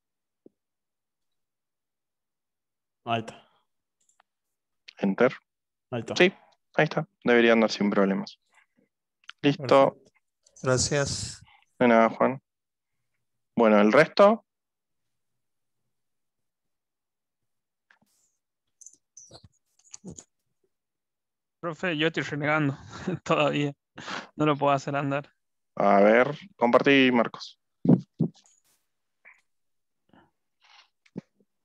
Ahí está. Enter. Ahí está. Sí, ahí está. Debería andar sin problemas. Listo. Perfecto. Gracias. De nada, Juan. Bueno, el resto. Profe, yo estoy renegando todavía. No lo puedo hacer andar. A ver, compartí, Marcos.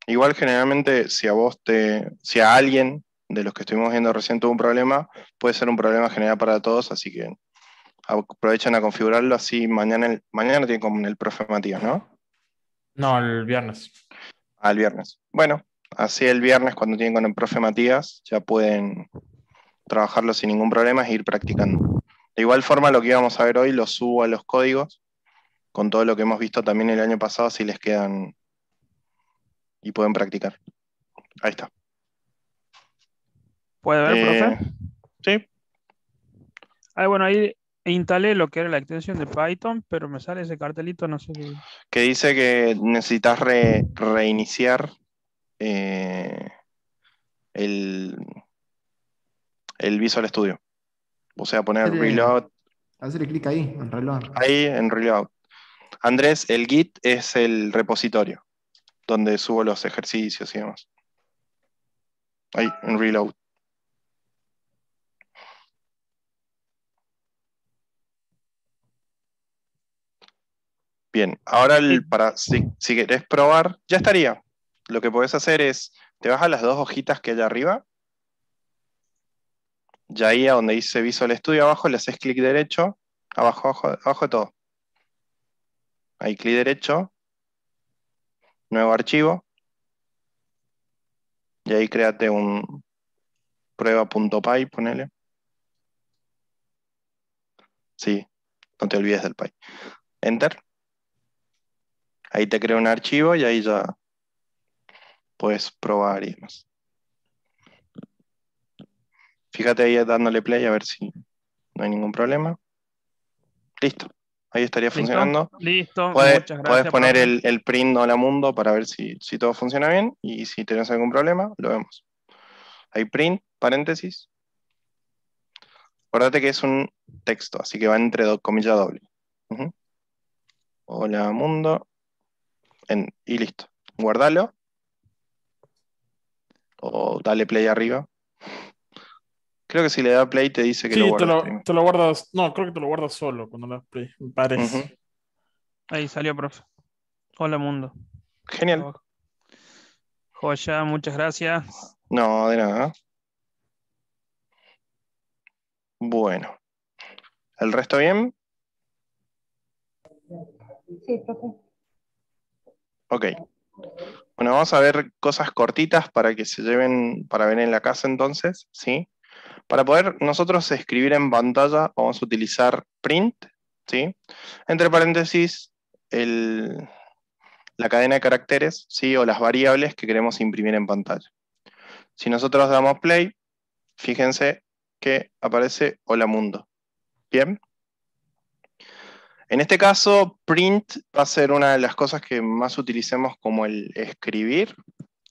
Igual generalmente si a alguien de los que estuvimos viendo recién tuvo un problema, puede ser un problema general para todos, así que aprovechen a configurarlo así mañana tiene como el profe Matías, ¿no? No, el viernes. El viernes. Bueno, así el viernes cuando tienen con el profe Matías ya pueden trabajarlo sin ningún problema e ir practicando. De igual forma lo que íbamos a ver hoy lo subo a los códigos con todo lo que hemos visto también el año pasado si les quedan y pueden practicar. Ahí está. ¿Puede ver, profe? Sí. Bueno, ahí instalé lo que era la extensión de Python, pero me sale ese cartelito, no sé qué. Que dice que necesitas reiniciar el Visual Studio. O sea, poner Hacerle- reload Hacerle clic ahí, en reloj. ahí en reload. Andrés, el Git es el repositorio donde subo los ejercicios y demás. Ahí, en reload. Bien, ahora si querés probar, ya estaría. Lo que podés hacer es, te vas a las dos hojitas que hay arriba, y ahí a donde dice Visual Studio abajo, le haces clic derecho, abajo de todo. Ahí clic derecho, nuevo archivo, y ahí créate un prueba.py, ponele. Sí, no te olvides del py. Enter. Ahí te crea un archivo y ahí ya puedes probar y demás. Fíjate ahí dándole play a ver si no hay ningún problema. Listo. Ahí estaría funcionando. Listo, Puedes muchas gracias, poner profe. el print hola mundo para ver si todo funciona bien y si tenés algún problema, lo vemos. Ahí print, paréntesis. Acuérdate que es un texto, así que va entre comillas doble. Ujú. Hola mundo. Y listo. Guardalo. O dale play arriba. Creo que si le da play te dice que lo Sí, guardes primero. te lo guardas. No, creo que te lo guardas solo cuando le das play, me parece. Ujú. Ahí salió, profe. Hola, mundo. Genial. Abajo. Joya, muchas gracias. No, de nada. Bueno. ¿El resto bien? Sí, profe. Ok. Bueno, vamos a ver cosas cortitas para que se lleven para ver en la casa entonces, ¿sí? Para poder nosotros escribir en pantalla vamos a utilizar print, ¿sí? Entre paréntesis la cadena de caracteres, ¿sí? O las variables que queremos imprimir en pantalla. Si nosotros damos play, fíjense que aparece hola mundo. ¿Bien? En este caso, print va a ser una de las cosas que más utilicemos como el escribir,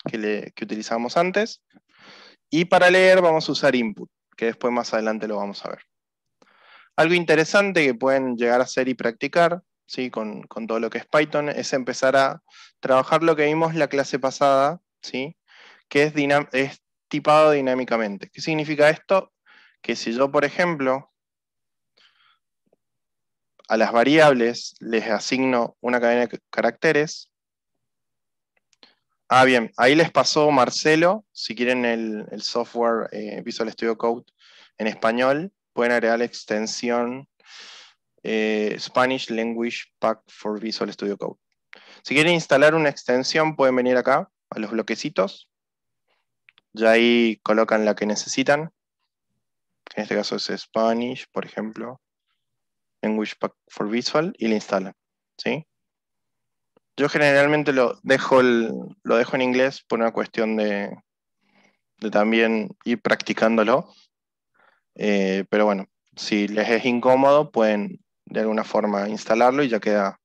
que utilizamos antes. Y para leer vamos a usar input, que después más adelante lo vamos a ver. Algo interesante que pueden llegar a hacer y practicar, ¿sí? con todo lo que es Python, es empezar a trabajar lo que vimos la clase pasada, ¿sí? Que es tipado dinámicamente. ¿Qué significa esto? Que si yo, por ejemplo, a las variables les asigno una cadena de caracteres. Ah, bien, ahí les pasó Marcelo, si quieren el software Visual Studio Code en español, pueden agregar la extensión Spanish Language Pack for Visual Studio Code. Si quieren instalar una extensión, pueden venir acá, a los bloquecitos, y ahí colocan la que necesitan. En este caso es Spanish, por ejemplo, Language Pack for Visual, y la instalan, ¿sí? Yo generalmente lo dejo en inglés por una cuestión de también ir practicándolo. Pero bueno, si les es incómodo, pueden de alguna forma instalarlo y ya queda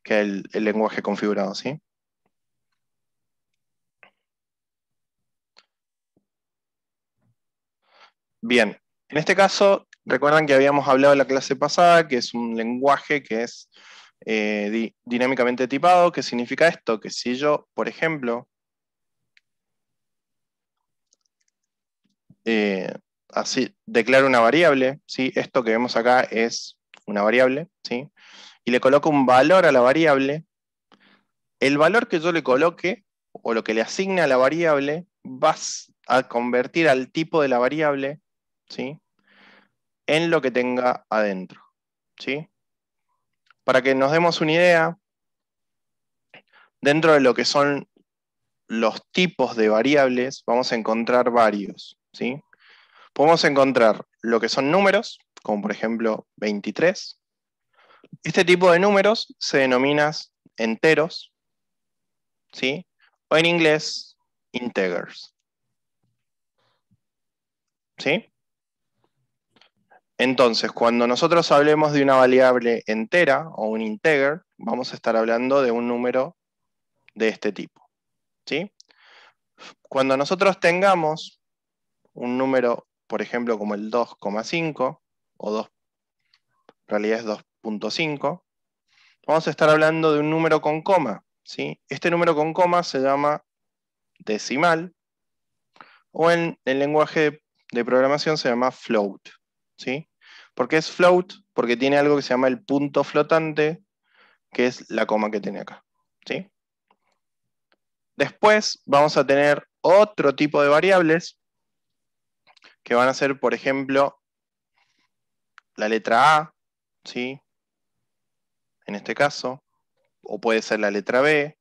el lenguaje configurado, ¿sí? Bien, en este caso, recuerdan que habíamos hablado en la clase pasada que es un lenguaje que es dinámicamente tipado. ¿Qué significa esto? Que si yo, por ejemplo, así declaro una variable, ¿sí? Esto que vemos acá es una variable, ¿sí? Y le coloco un valor a la variable, el valor que yo le coloque o lo que le asigne a la variable vas a convertir al tipo de la variable, ¿sí? En lo que tenga adentro, ¿sí? Para que nos demos una idea, dentro de lo que son los tipos de variables, vamos a encontrar varios, ¿sí? Podemos encontrar lo que son números, como por ejemplo 23. Este tipo de números se denominan enteros, ¿sí? O en inglés, integers, ¿sí? Entonces, cuando nosotros hablemos de una variable entera o un integer, vamos a estar hablando de un número de este tipo, ¿sí? Cuando nosotros tengamos un número, por ejemplo, como el 2,5 o 2, en realidad es 2.5, vamos a estar hablando de un número con coma, ¿sí? Este número con coma se llama decimal, o en el lenguaje de programación se llama float, ¿sí? ¿Por qué es float? Porque tiene algo que se llama el punto flotante, que es la coma que tiene acá, ¿sí? Después vamos a tener otro tipo de variables que van a ser, por ejemplo, la letra A, ¿sí? En este caso, o puede ser la letra B.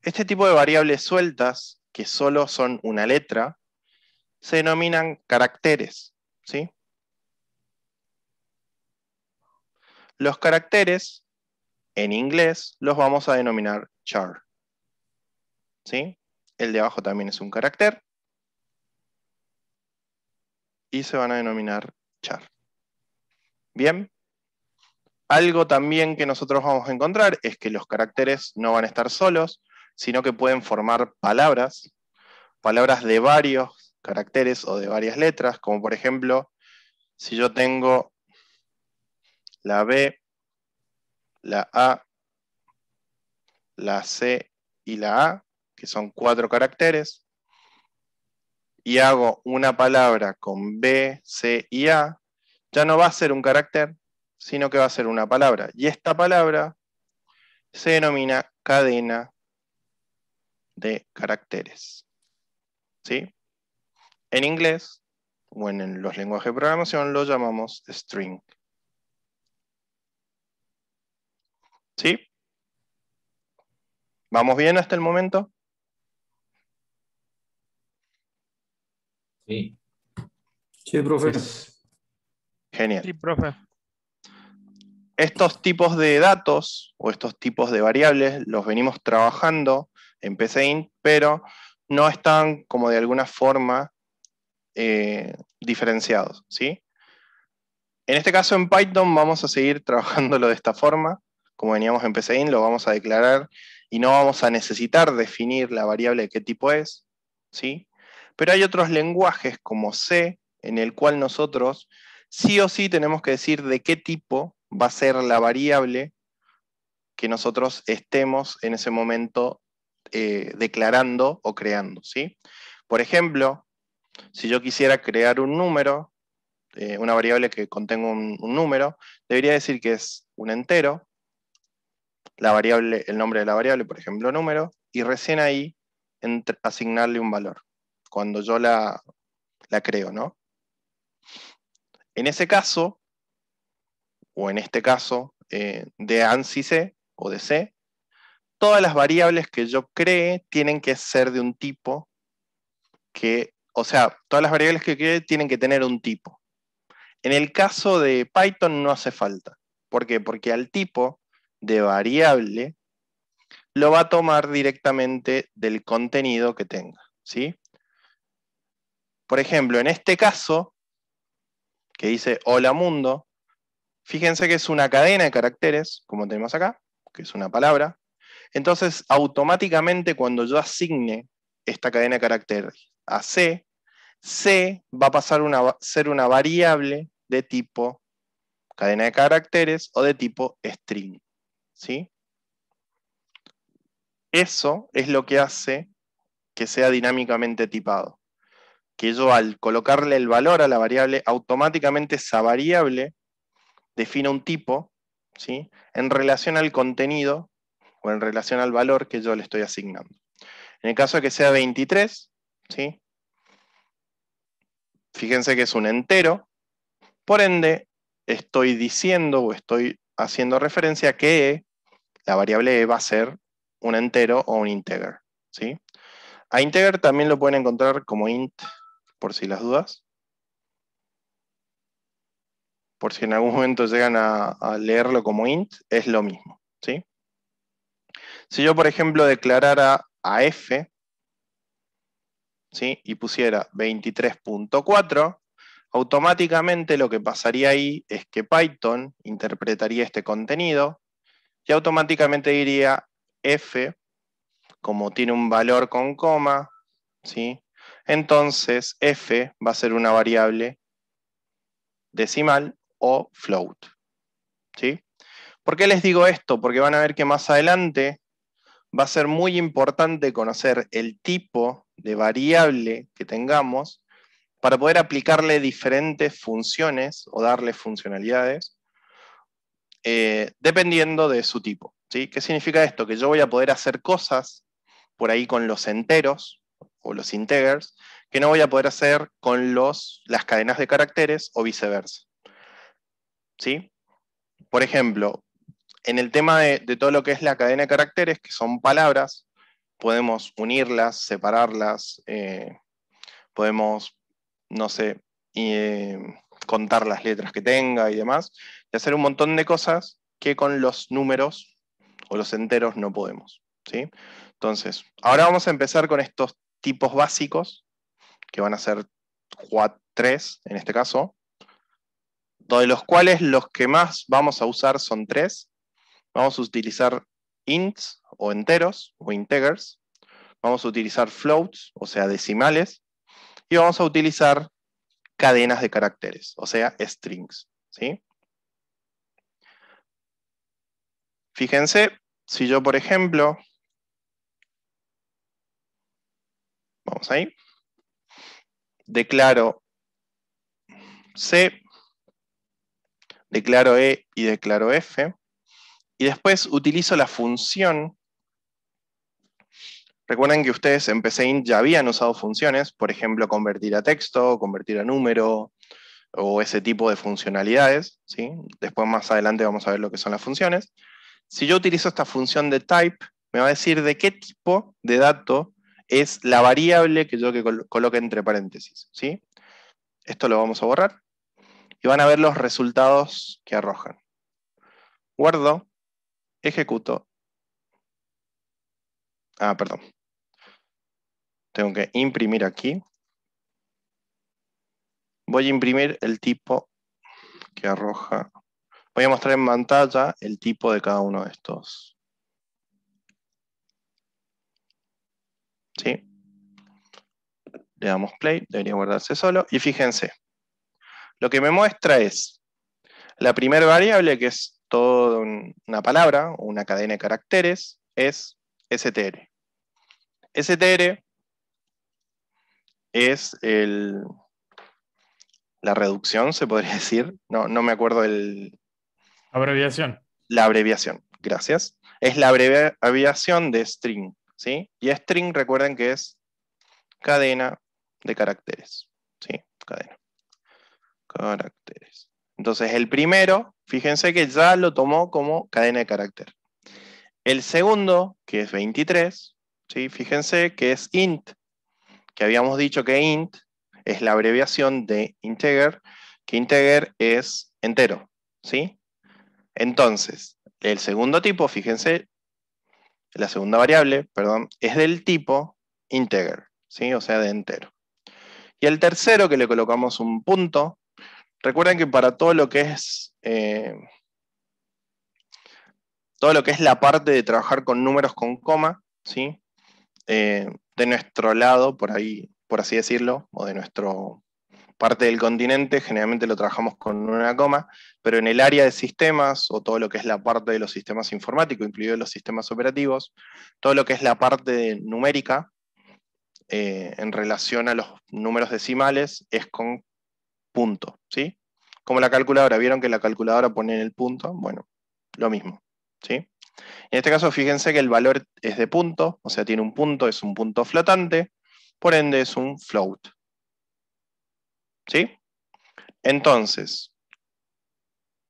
Este tipo de variables sueltas, que solo son una letra, se denominan caracteres, ¿sí? Los caracteres, en inglés, los vamos a denominar char, ¿sí? El de abajo también es un carácter, y se van a denominar char. Bien. Algo también que nosotros vamos a encontrar es que los caracteres no van a estar solos, sino que pueden formar palabras de varios caracteres o de varias letras, como por ejemplo, si yo tengo la B, la A, la C y la A, que son 4 caracteres, y hago una palabra con B, C y A, ya no va a ser un carácter, sino que va a ser una palabra. Y esta palabra se denomina cadena de caracteres, ¿sí? En inglés, o en los lenguajes de programación, lo llamamos string. ¿Sí? ¿Vamos bien hasta el momento? Sí. Sí, profe. Genial. Sí, profe. Estos tipos de datos o estos tipos de variables los venimos trabajando en PCInt, pero no están como de alguna forma diferenciados, ¿sí? En este caso en Python vamos a seguir trabajándolo de esta forma, como veníamos en PCInt, lo vamos a declarar y no vamos a necesitar definir la variable de qué tipo es, ¿sí? Pero hay otros lenguajes como C, en el cual nosotros sí o sí tenemos que decir de qué tipo va a ser la variable que nosotros estemos en ese momento declarando o creando, ¿sí? Por ejemplo, si yo quisiera crear un número, una variable que contenga un número, debería decir que es un entero, la variable, el nombre de la variable, por ejemplo, número, y recién ahí asignarle un valor, cuando yo la creo, ¿no? En ese caso, o en este caso, de ANSI C o de C, todas las variables que yo cree tienen que ser de un tipo que, o sea, todas las variables que cree tienen que tener un tipo. En el caso de Python no hace falta. ¿Por qué? Porque al tipo de variable lo va a tomar directamente del contenido que tenga, ¿sí? Por ejemplo, en este caso, que dice hola mundo, fíjense que es una cadena de caracteres, como tenemos acá, que es una palabra. Entonces, automáticamente cuando yo asigne esta cadena de caracteres a C, C va a pasar a ser una variable de tipo cadena de caracteres o de tipo string, ¿sí? Eso es lo que hace que sea dinámicamente tipado. Que yo al colocarle el valor a la variable, automáticamente esa variable define un tipo, ¿sí? En relación al contenido o en relación al valor que yo le estoy asignando. En el caso de que sea 23, ¿sí? Fíjense que es un entero, por ende estoy diciendo o estoy haciendo referencia a que la variable va a ser un entero o un integer, ¿sí? A integer también lo pueden encontrar como int, por si las dudas. Por si en algún momento llegan a leerlo como int, es lo mismo, ¿sí? Si yo, por ejemplo, declarara a f, ¿sí? Y pusiera 23.4, automáticamente lo que pasaría ahí es que Python interpretaría este contenido y automáticamente diría f, como tiene un valor con coma, ¿sí? entonces f va a ser una variable decimal o float. ¿Sí? ¿Por qué les digo esto? Porque van a ver que más adelante va a ser muy importante conocer el tipo de variable que tengamos para poder aplicarle diferentes funciones o darle funcionalidades dependiendo de su tipo. ¿Sí? ¿Qué significa esto? Que yo voy a poder hacer cosas por ahí con los enteros o los integers que no voy a poder hacer con las cadenas de caracteres o viceversa. ¿Sí? Por ejemplo, en el tema de todo lo que es la cadena de caracteres, que son palabras, podemos unirlas, separarlas, podemos, no sé, contar las letras que tenga y demás, y hacer un montón de cosas que con los números o los enteros no podemos. ¿Sí? Entonces, ahora vamos a empezar con estos tipos básicos, que van a ser 3 en este caso, de los cuales los que más vamos a usar son 3. Vamos a utilizar ints o enteros o integers, vamos a utilizar floats, o sea, decimales, y vamos a utilizar cadenas de caracteres, o sea, strings. ¿Sí? Fíjense, si yo, por ejemplo, vamos ahí, declaro C, declaro E y declaro F, y después utilizo la función. Recuerden que ustedes en PCInt ya habían usado funciones, por ejemplo, convertir a texto, convertir a número, o ese tipo de funcionalidades. ¿Sí? Después más adelante vamos a ver lo que son las funciones. Si yo utilizo esta función de type, me va a decir de qué tipo de dato es la variable que yo coloque entre paréntesis. ¿Sí? Esto lo vamos a borrar. Y van a ver los resultados que arrojan. Guardo, ejecuto. Perdón. Tengo que imprimir aquí. Voy a imprimir el tipo que arroja. Voy a mostrar en pantalla el tipo de cada uno de estos. ¿Sí? Le damos play, debería guardarse solo. Y fíjense, lo que me muestra es la primera variable, que es toda una palabra, o una cadena de caracteres, es str. str es la reducción, se podría decir. No me acuerdo Abreviación. La abreviación, gracias. Es la abreviación de string. ¿Sí? Y string, recuerden que es cadena de caracteres. ¿Sí? Cadena. Caracteres. Entonces el primero, fíjense que ya lo tomó como cadena de carácter. El segundo, que es 23, ¿sí? Fíjense que es int, que habíamos dicho que int es la abreviación de integer, que integer es entero. ¿Sí? Entonces, el segundo tipo, fíjense, la segunda variable, perdón, es del tipo integer, ¿sí? O sea, de entero. Y el tercero, que le colocamos un punto, recuerden que para todo lo que es la parte de trabajar con números con coma, ¿sí? De nuestro lado, por ahí, por así decirlo, o de nuestra parte del continente, generalmente lo trabajamos con una coma, pero en el área de sistemas, o todo lo que es la parte de los sistemas informáticos, incluidos los sistemas operativos, todo lo que es la parte numérica, en relación a los números decimales, es con punto, ¿sí? Como la calculadora, ¿vieron que la calculadora pone en el punto? Bueno, lo mismo, ¿sí? En este caso, fíjense que el valor es de punto, o sea, tiene un punto, es un punto flotante, por ende es un float. ¿Sí? Entonces,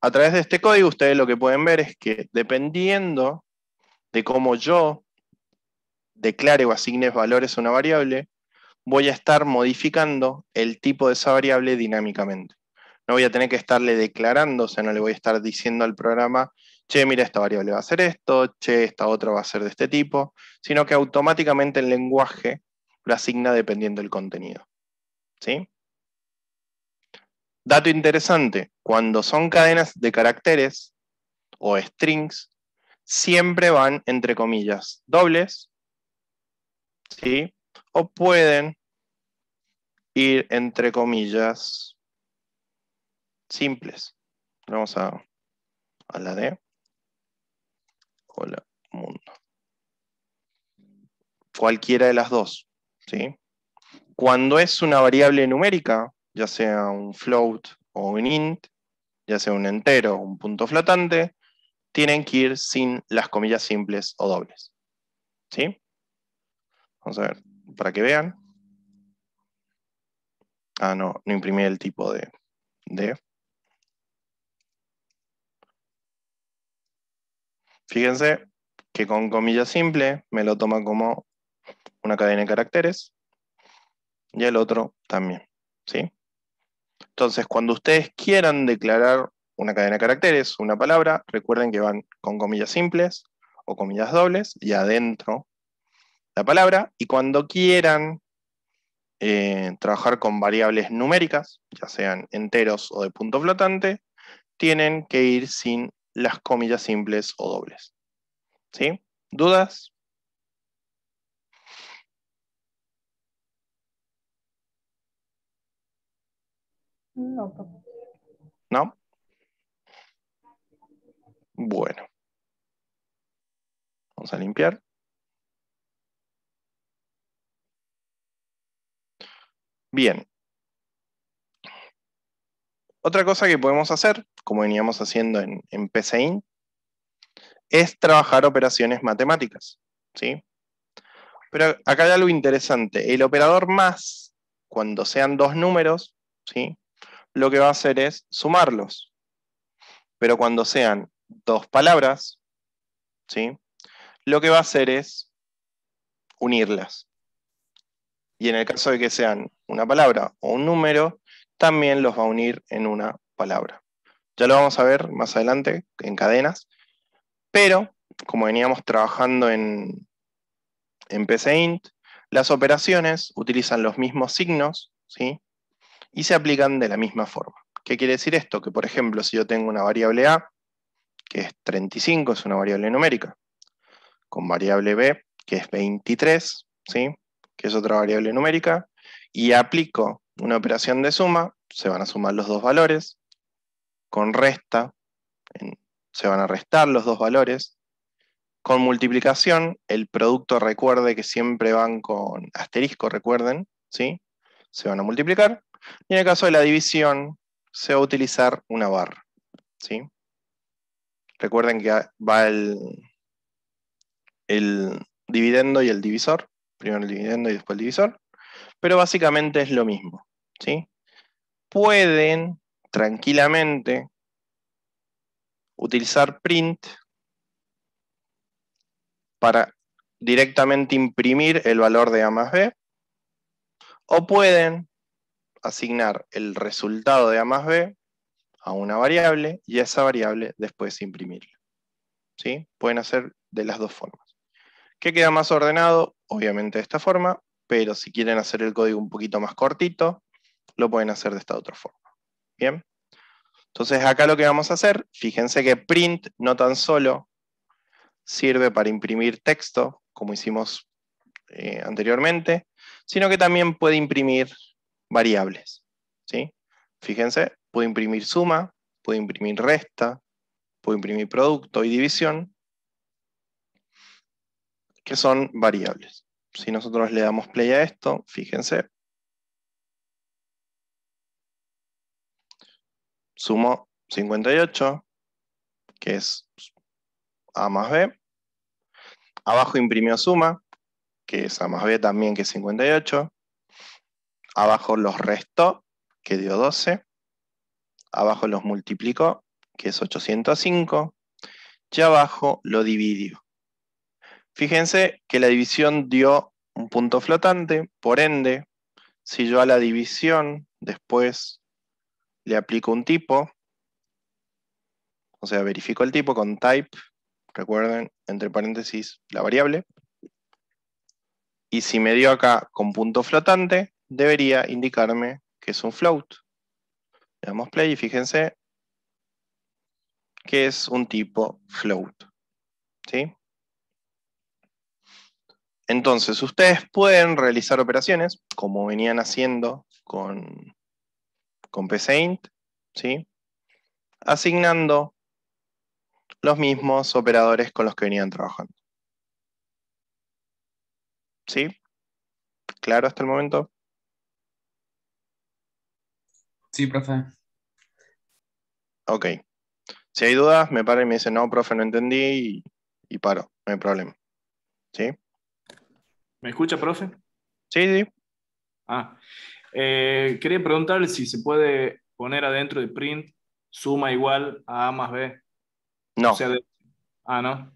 a través de este código, ustedes lo que pueden ver es que dependiendo de cómo yo declare o asigne valores a una variable, voy a estar modificando el tipo de esa variable dinámicamente. No voy a tener que estarle declarando, o sea, no le voy a estar diciendo al programa, che, mira, esta variable va a ser esto, che, esta otra va a ser de este tipo, sino que automáticamente el lenguaje lo asigna dependiendo del contenido. ¿Sí? Dato interesante, cuando son cadenas de caracteres o strings, siempre van entre comillas dobles, ¿sí? O pueden ir entre comillas simples. Vamos a la D. Hola, mundo. Cualquiera de las dos, ¿sí? Cuando es una variable numérica, ya sea un float o un int, ya sea un entero o un punto flotante, tienen que ir sin las comillas simples o dobles, ¿sí? Vamos a ver, para que vean. Ah, no imprimí el tipo de. Fíjense que con comilla simple me lo toma como una cadena de caracteres y el otro también, ¿sí? Entonces, cuando ustedes quieran declarar una cadena de caracteres, una palabra, recuerden que van con comillas simples o comillas dobles y adentro la palabra, y cuando quieran trabajar con variables numéricas, ya sean enteros o de punto flotante, tienen que ir sin las comillas simples o dobles. ¿Sí? ¿Dudas? No, profe. ¿No? Bueno. Vamos a limpiar. Bien. Otra cosa que podemos hacer, como veníamos haciendo en PCInt, es trabajar operaciones matemáticas, ¿sí? Pero acá hay algo interesante. El operador más, cuando sean dos números, ¿sí? Lo que va a hacer es sumarlos. Pero cuando sean dos palabras, ¿sí? Lo que va a hacer es unirlas. Y en el caso de que sean una palabra o un número, también los va a unir en una palabra. Ya lo vamos a ver más adelante en cadenas, pero como veníamos trabajando en PCInt, las operaciones utilizan los mismos signos, ¿sí? Y se aplican de la misma forma. ¿Qué quiere decir esto? Que por ejemplo, si yo tengo una variable A, que es 35, es una variable numérica, con variable B, que es 23, ¿sí? Que es otra variable numérica, y aplico una operación de suma, se van a sumar los dos valores, con resta, se van a restar los dos valores, con multiplicación, el producto recuerde que siempre van con asterisco, recuerden, ¿sí? Se van a multiplicar, y en el caso de la división, se va a utilizar una barra, ¿sí? Recuerden que va el dividendo y el divisor, primero el dividendo y después el divisor, pero básicamente es lo mismo, ¿sí? Pueden tranquilamente utilizar print para directamente imprimir el valor de A más B, o pueden asignar el resultado de A más B a una variable y a esa variable después imprimirla, ¿sí? Pueden hacer de las dos formas. ¿Qué queda más ordenado? Obviamente de esta forma, pero si quieren hacer el código un poquito más cortito, lo pueden hacer de esta otra forma. ¿Bien? Entonces acá lo que vamos a hacer, fíjense que print no tan solo sirve para imprimir texto, como hicimos anteriormente, sino que también puede imprimir variables, ¿sí? Fíjense, puede imprimir suma, puede imprimir resta, puede imprimir producto y división, que son variables. Si nosotros le damos play a esto, fíjense, sumo 58, que es A más B, abajo imprimió suma, que es A más B también, que es 58, abajo los restó, que dio 12, abajo los multiplicó, que es 805, y abajo lo dividió. Fíjense que la división dio un punto flotante, por ende, si yo a la división después le aplico un tipo, o sea, verifico el tipo con type, recuerden, entre paréntesis, la variable, y si me dio acá con punto flotante, debería indicarme que es un float. Le damos play y fíjense que es un tipo float, ¿sí? Entonces, ustedes pueden realizar operaciones, como venían haciendo con psaint, ¿sí? Asignando los mismos operadores con los que venían trabajando. ¿Sí? ¿Claro hasta el momento? Sí, profe. Ok. Si hay dudas, me para y me dice, no, profe, no entendí, y paro, no hay problema. ¿Sí? ¿Me escucha, profe? Sí, sí. Quería preguntarle si se puede poner adentro de print suma igual a más B. No. O sea, ¿no?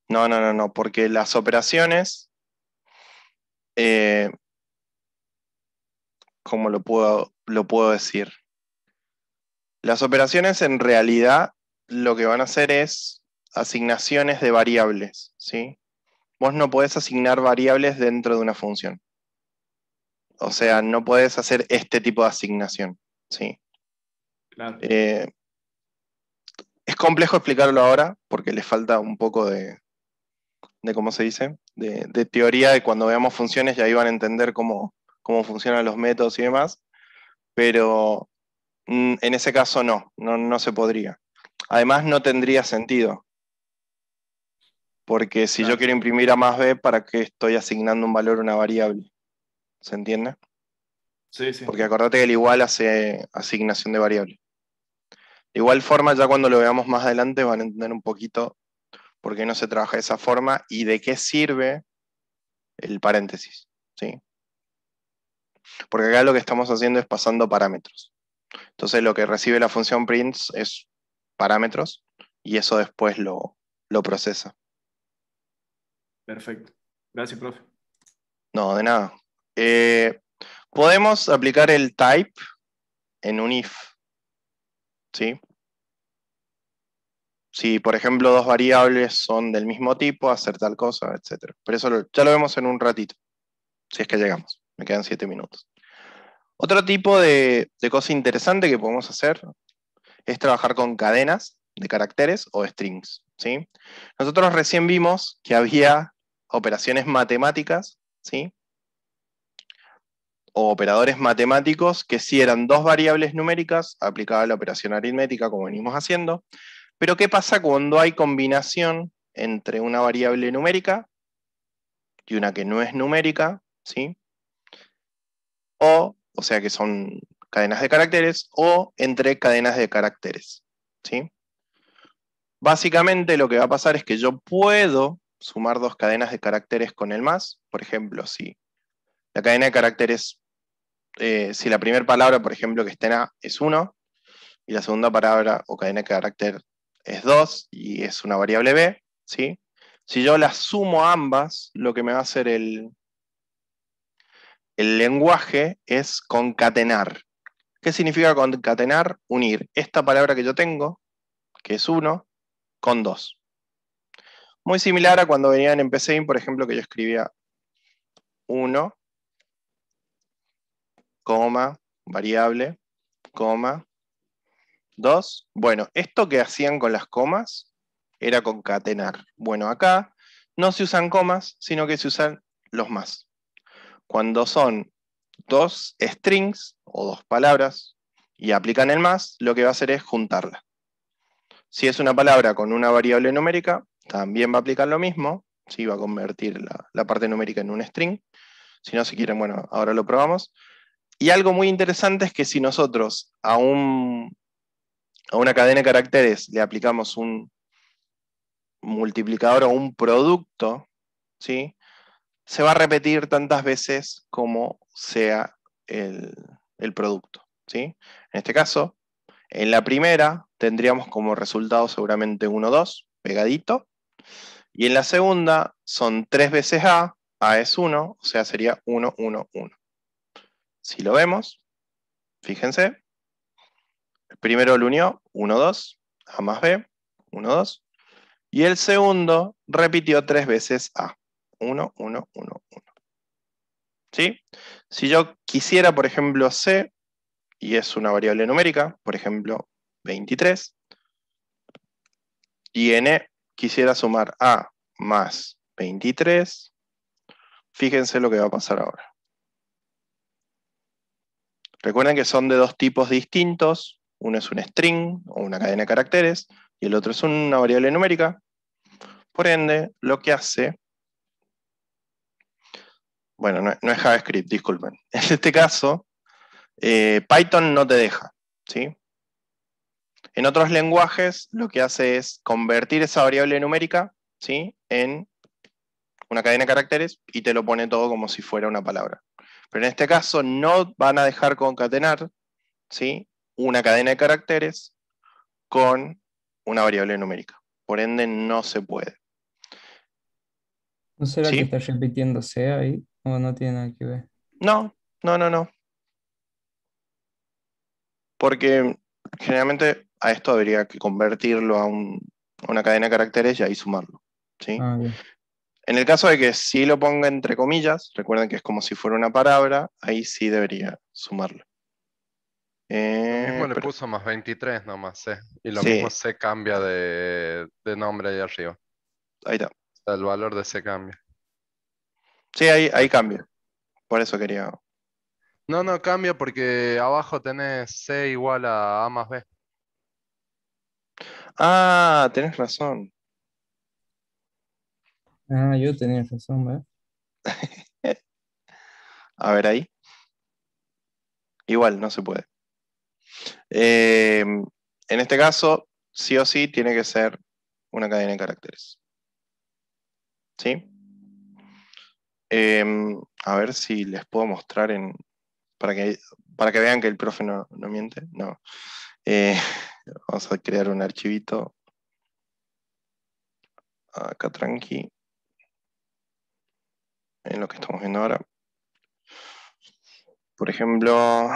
No, porque las operaciones, ¿cómo lo puedo decir? Las operaciones en realidad lo que van a hacer es asignaciones de variables, ¿sí? Vos no podés asignar variables dentro de una función. O sea, no podés hacer este tipo de asignación, ¿sí? Claro. Es complejo explicarlo ahora porque le falta un poco de ¿cómo se dice? De teoría de cuando veamos funciones ya iban a entender cómo funcionan los métodos y demás, pero en ese caso no se podría. Además no tendría sentido, porque si yo quiero imprimir a más b, ¿para qué estoy asignando un valor a una variable? ¿Se entiende? Sí, sí. Porque acordate que el igual hace asignación de variable. De igual forma, ya cuando lo veamos más adelante van a entender un poquito por qué no se trabaja de esa forma y de qué sirve el paréntesis, ¿sí? Porque acá lo que estamos haciendo es pasando parámetros. Entonces lo que recibe la función print es parámetros y eso después lo procesa. Perfecto. Gracias, profe. No, de nada. Podemos aplicar el type en un if, ¿sí? Si, por ejemplo, dos variables son del mismo tipo, hacer tal cosa, etc. Pero eso ya lo vemos en un ratito, si es que llegamos. Me quedan 7 minutos. Otro tipo de cosa interesante que podemos hacer es trabajar con cadenas de caracteres o strings, ¿sí? Nosotros recién vimos que había operaciones matemáticas, ¿sí? O operadores matemáticos que sí eran dos variables numéricas aplicadas a la operación aritmética, como venimos haciendo. Pero ¿qué pasa cuando hay combinación entre una variable numérica y una que no es numérica, ¿sí? O sea que son cadenas de caracteres, o entre cadenas de caracteres, ¿sí? Básicamente lo que va a pasar es que yo puedo sumar dos cadenas de caracteres con el más. Por ejemplo, si la cadena de caracteres, si la primera palabra, por ejemplo, que está en A es 1, y la segunda palabra o cadena de carácter es 2, y es una variable B, ¿sí? Si yo las sumo a ambas, lo que me va a hacer el lenguaje es concatenar. ¿Qué significa concatenar? Unir esta palabra que yo tengo, que es 1, con 2. Muy similar a cuando venían en PCIN, por ejemplo, que yo escribía 1, coma, variable, coma, 2. Bueno, esto que hacían con las comas era concatenar. Bueno, acá no se usan comas, sino que se usan los más. Cuando son dos strings o dos palabras y aplican el más, lo que va a hacer es juntarla. Si es una palabra con una variable numérica, también va a aplicar lo mismo, ¿sí? Va a convertir la parte numérica en un string. Si no, si quieren, bueno, ahora lo probamos. Y algo muy interesante es que si nosotros a una cadena de caracteres le aplicamos un multiplicador o un producto, ¿sí? Se va a repetir tantas veces como sea el producto, ¿sí? En este caso, en la primera tendríamos como resultado seguramente 1, 2, pegadito. Y en la segunda son 3 veces A es 1, o sea, sería 1, 1, 1. Si lo vemos, fíjense, el primero lo unió, 1, 2, A más B, 1, 2. Y el segundo repitió 3 veces A, 1, 1, 1, 1. ¿Sí? Si yo quisiera, por ejemplo, C, y es una variable numérica, por ejemplo, 23, y N quisiera sumar A más 23, fíjense lo que va a pasar ahora. Recuerden que son de dos tipos distintos. Uno es un string o una cadena de caracteres y el otro es una variable numérica. Por ende, lo que hace... Bueno, no es JavaScript, disculpen. En este caso, Python no te deja, ¿sí? En otros lenguajes, lo que hace es convertir esa variable numérica, ¿sí?, en una cadena de caracteres y te lo pone todo como si fuera una palabra. Pero en este caso no van a dejar concatenar, ¿sí?, una cadena de caracteres con una variable numérica. Por ende, no se puede. ¿No será ¿Sí? que está repitiéndose ahí? ¿O no tiene nada que ver? No. Porque generalmente a esto habría que convertirlo a una cadena de caracteres y ahí sumarlo, ¿sí? Ah, bien. En el caso de que sí lo ponga entre comillas, recuerden que es como si fuera una palabra, ahí sí debería sumarlo. Lo mismo le Pero- puso más 23 nomás, y lo Sí. mismo se cambia de nombre ahí arriba. Ahí está. O sea, el valor de C cambia. Sí, ahí cambia. Por eso quería... No cambia porque abajo tenés C igual a A más B. Ah, tenés razón. Ah, yo tenía razón, ¿verdad? A ver ahí. Igual, no se puede. En este caso, sí o sí tiene que ser una cadena de caracteres. ¿Sí? A ver si les puedo mostrar para que vean que el profe no miente. No. Vamos a crear un archivito. Acá tranqui. En lo que estamos viendo ahora. Por ejemplo,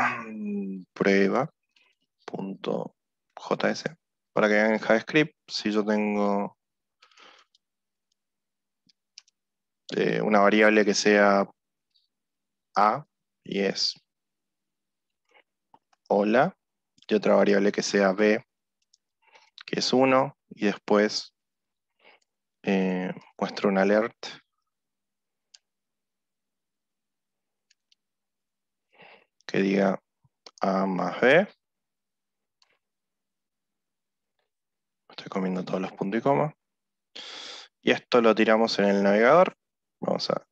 prueba.js. Para que vean en JavaScript, si yo tengo una variable que sea A y es hola, y otra variable que sea B, que es 1, y después muestro un alert que diga A más B. Estoy comiendo todos los puntos y coma. Y esto lo tiramos en el navegador. Vamos a...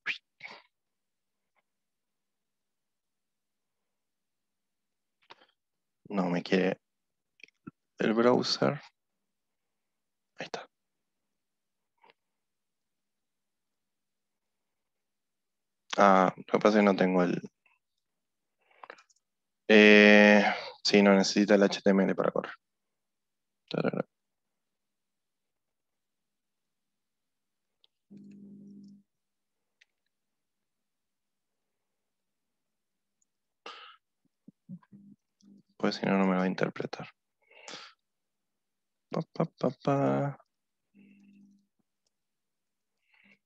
No me quiere el browser. Ahí está. Lo que pasa es que no tengo el... sí, no necesita el HTML para correr. Tarara. Pues si no, no me va a interpretar.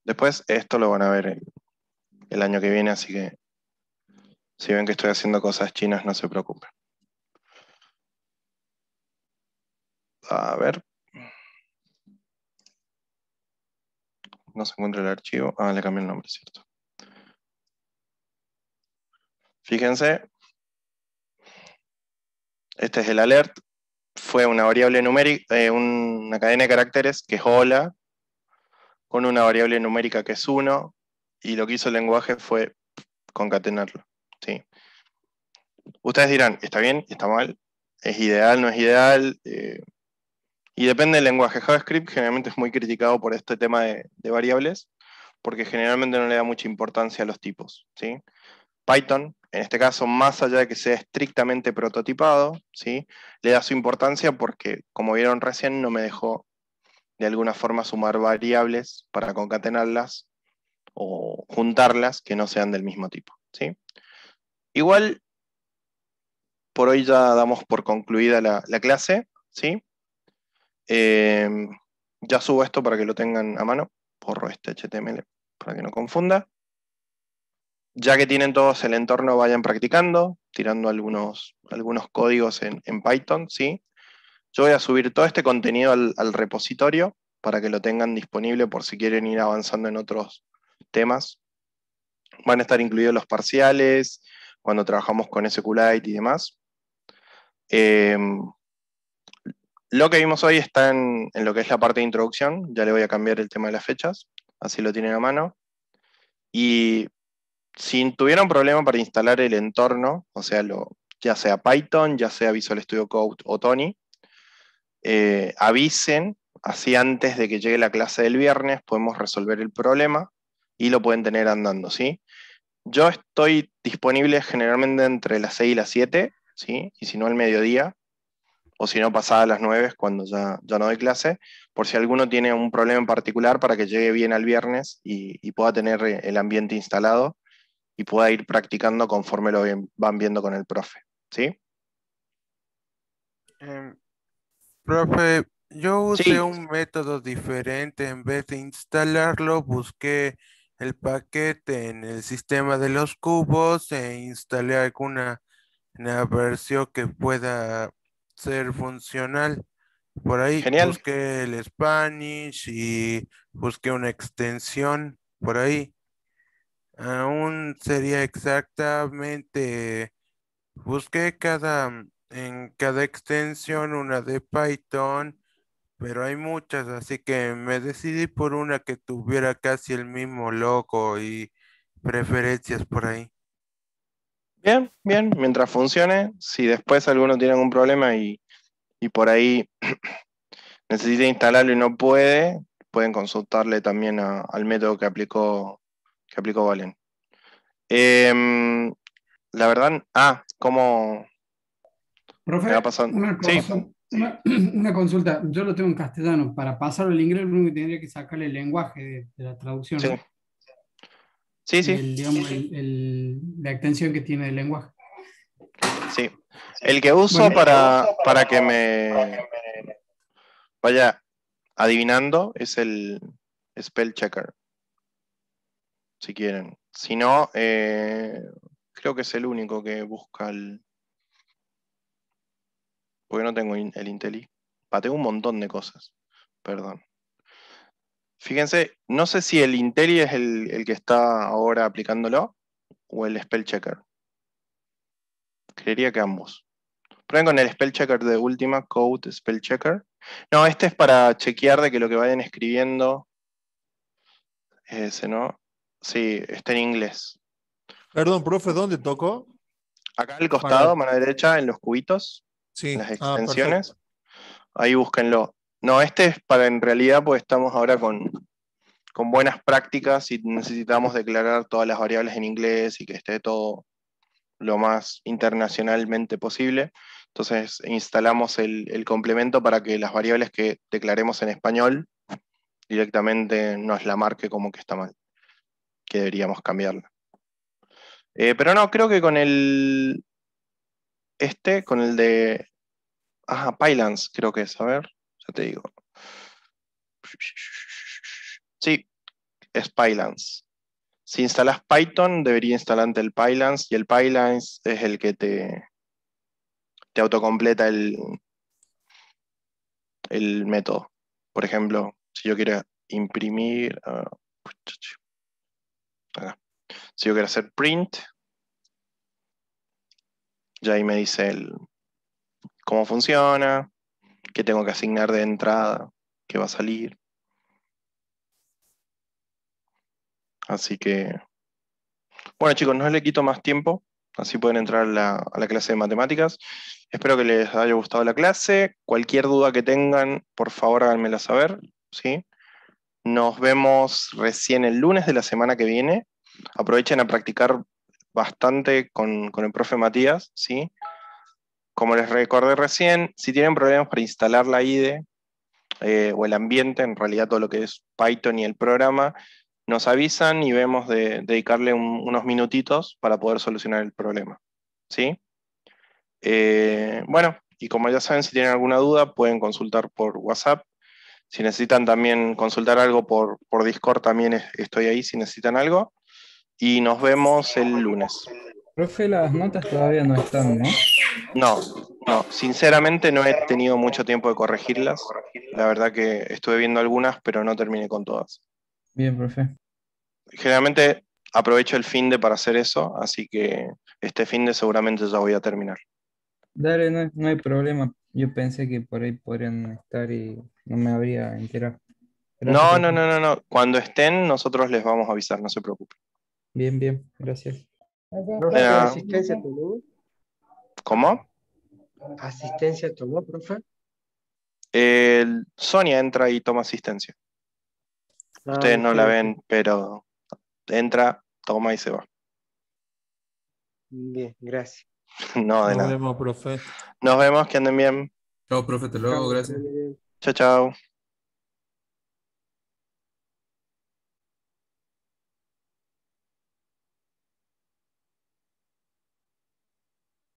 Después esto lo van a ver el año que viene, así que si ven que estoy haciendo cosas chinas, no se preocupen. A ver. No se encuentra el archivo. Le cambié el nombre, ¿cierto? Fíjense. Este es el alert. Fue una variable numérica, una cadena de caracteres que es hola, con una variable numérica que es 1, y lo que hizo el lenguaje fue concatenarlo. ¿Sí? Ustedes dirán, ¿está bien? ¿Está mal? ¿Es ideal? ¿No es ideal? Y depende del lenguaje. JavaScript generalmente es muy criticado por este tema de variables, porque generalmente no le da mucha importancia a los tipos. ¿Sí? Python, en este caso, más allá de que sea estrictamente prototipado, ¿sí?, le da su importancia porque, como vieron recién, no me dejó de alguna forma sumar variables para concatenarlas o juntarlas que no sean del mismo tipo. ¿Sí? Igual, por hoy ya damos por concluida la clase. ¿Sí? Ya subo esto para que lo tengan a mano. Borro este HTML para que no confunda. Ya que tienen todos el entorno, vayan practicando, tirando algunos códigos en Python, ¿sí? Yo voy a subir todo este contenido al repositorio para que lo tengan disponible por si quieren ir avanzando en otros temas. Van a estar incluidos los parciales, cuando trabajamos con SQLite y demás. Lo que vimos hoy está en lo que es la parte de introducción. Ya le voy a cambiar el tema de las fechas, así lo tienen a mano. Y si tuvieran problema para instalar el entorno, o sea, ya sea Python, ya sea Visual Studio Code o Tony, avisen, así antes de que llegue la clase del viernes podemos resolver el problema y lo pueden tener andando, ¿sí? Yo estoy disponible generalmente entre las 6 y las 7, ¿sí? Y si no al mediodía, o si no pasada las 9 cuando ya no doy clase, por si alguno tiene un problema en particular para que llegue bien al viernes y pueda tener el ambiente instalado y pueda ir practicando conforme lo van viendo con el profe, ¿sí? Profe, yo usé Sí. un método diferente. En vez de instalarlo, busqué el paquete en el sistema de los cubos e instalé alguna versión que pueda ser funcional. Por ahí Genial. busqué el Spanish y busqué una extensión por ahí. Aún sería exactamente, busqué en cada extensión una de Python, pero hay muchas, así que me decidí por una que tuviera casi el mismo logo y preferencias por ahí. Bien, bien, mientras funcione, si después alguno tiene algún problema y por ahí necesita instalarlo y no puede, pueden consultarle también al método que aplicó Valen. La verdad, ¿cómo me va Profe, pasando? una Sí, una consulta. Yo lo tengo en castellano. Para pasarlo al inglés, lo único que tendría que sacarle el lenguaje de la traducción, sí, ¿no? sí, sí, Digamos, la extensión que tiene el lenguaje. sí. El que uso Bueno, para que me vaya adivinando es el spell checker, si quieren. Si no, creo que es el único que busca porque no tengo el IntelliJ. Tengo un montón de cosas, perdón. Fíjense, no sé si el IntelliJ es el que está ahora aplicándolo o el spell checker. Creería que ambos. Prueben con el spell checker de última, code spell checker. No, este es para chequear de que lo que vayan escribiendo, ese no, sí, está en inglés. Perdón, profe, ¿dónde tocó? Acá al costado, mano derecha, en los cubitos, Sí, en las perfecto. extensiones. Ahí búsquenlo. No, este es para en realidad, pues estamos ahora con buenas prácticas y necesitamos declarar todas las variables en inglés y que esté todo lo más internacionalmente posible. Entonces instalamos el complemento para que las variables que declaremos en español directamente nos la marque como que está mal, que deberíamos cambiarla. Pero no, creo que con con el de Pylance, creo que es, a ver, ya te digo. Sí, es Pylance. Si instalas Python, debería instalarte el Pylance, y el Pylance es el que te autocompleta el método. Por ejemplo, si yo quiero imprimir, acá. Si yo quiero hacer print, ya ahí me dice cómo funciona, qué tengo que asignar de entrada, qué va a salir. Así que, bueno chicos, no les quito más tiempo, así pueden entrar a la clase de matemáticas. Espero que les haya gustado la clase. Cualquier duda que tengan, por favor háganmela saber, ¿sí? Nos vemos recién el lunes de la semana que viene. Aprovechen a practicar bastante con el profe Matías, ¿sí? Como les recordé recién, si tienen problemas para instalar la IDE o el ambiente, en realidad todo lo que es Python y el programa, nos avisan y vemos de dedicarle unos minutitos para poder solucionar el problema, ¿sí? Bueno, y como ya saben, si tienen alguna duda, pueden consultar por WhatsApp. Si necesitan también consultar algo por Discord, también estoy ahí si necesitan algo. Y nos vemos el lunes. Profe, las notas todavía no están, ¿no? No, sinceramente no he tenido mucho tiempo de corregirlas. La verdad que estuve viendo algunas, pero no terminé con todas. Bien, profe. Generalmente aprovecho el finde para hacer eso, así que este finde seguramente ya voy a terminar. Dale, no hay problema. Yo pensé que por ahí podrían estar y no me habría enterado. Gracias, No. Cuando estén, nosotros les vamos a avisar, no se preocupen. Bien, gracias. Profe, De nada. ¿asistencia tomó? ¿Cómo? ¿Asistencia tomó, profe? Sonia entra y toma asistencia. Ustedes no ok, la ok. ven, pero entra, toma y se va. Bien, gracias. No, de Nos nada. vemos, profe. Nos vemos, que anden bien. Chao, profe, hasta luego, Chao, gracias. que anden bien. Chao, chao.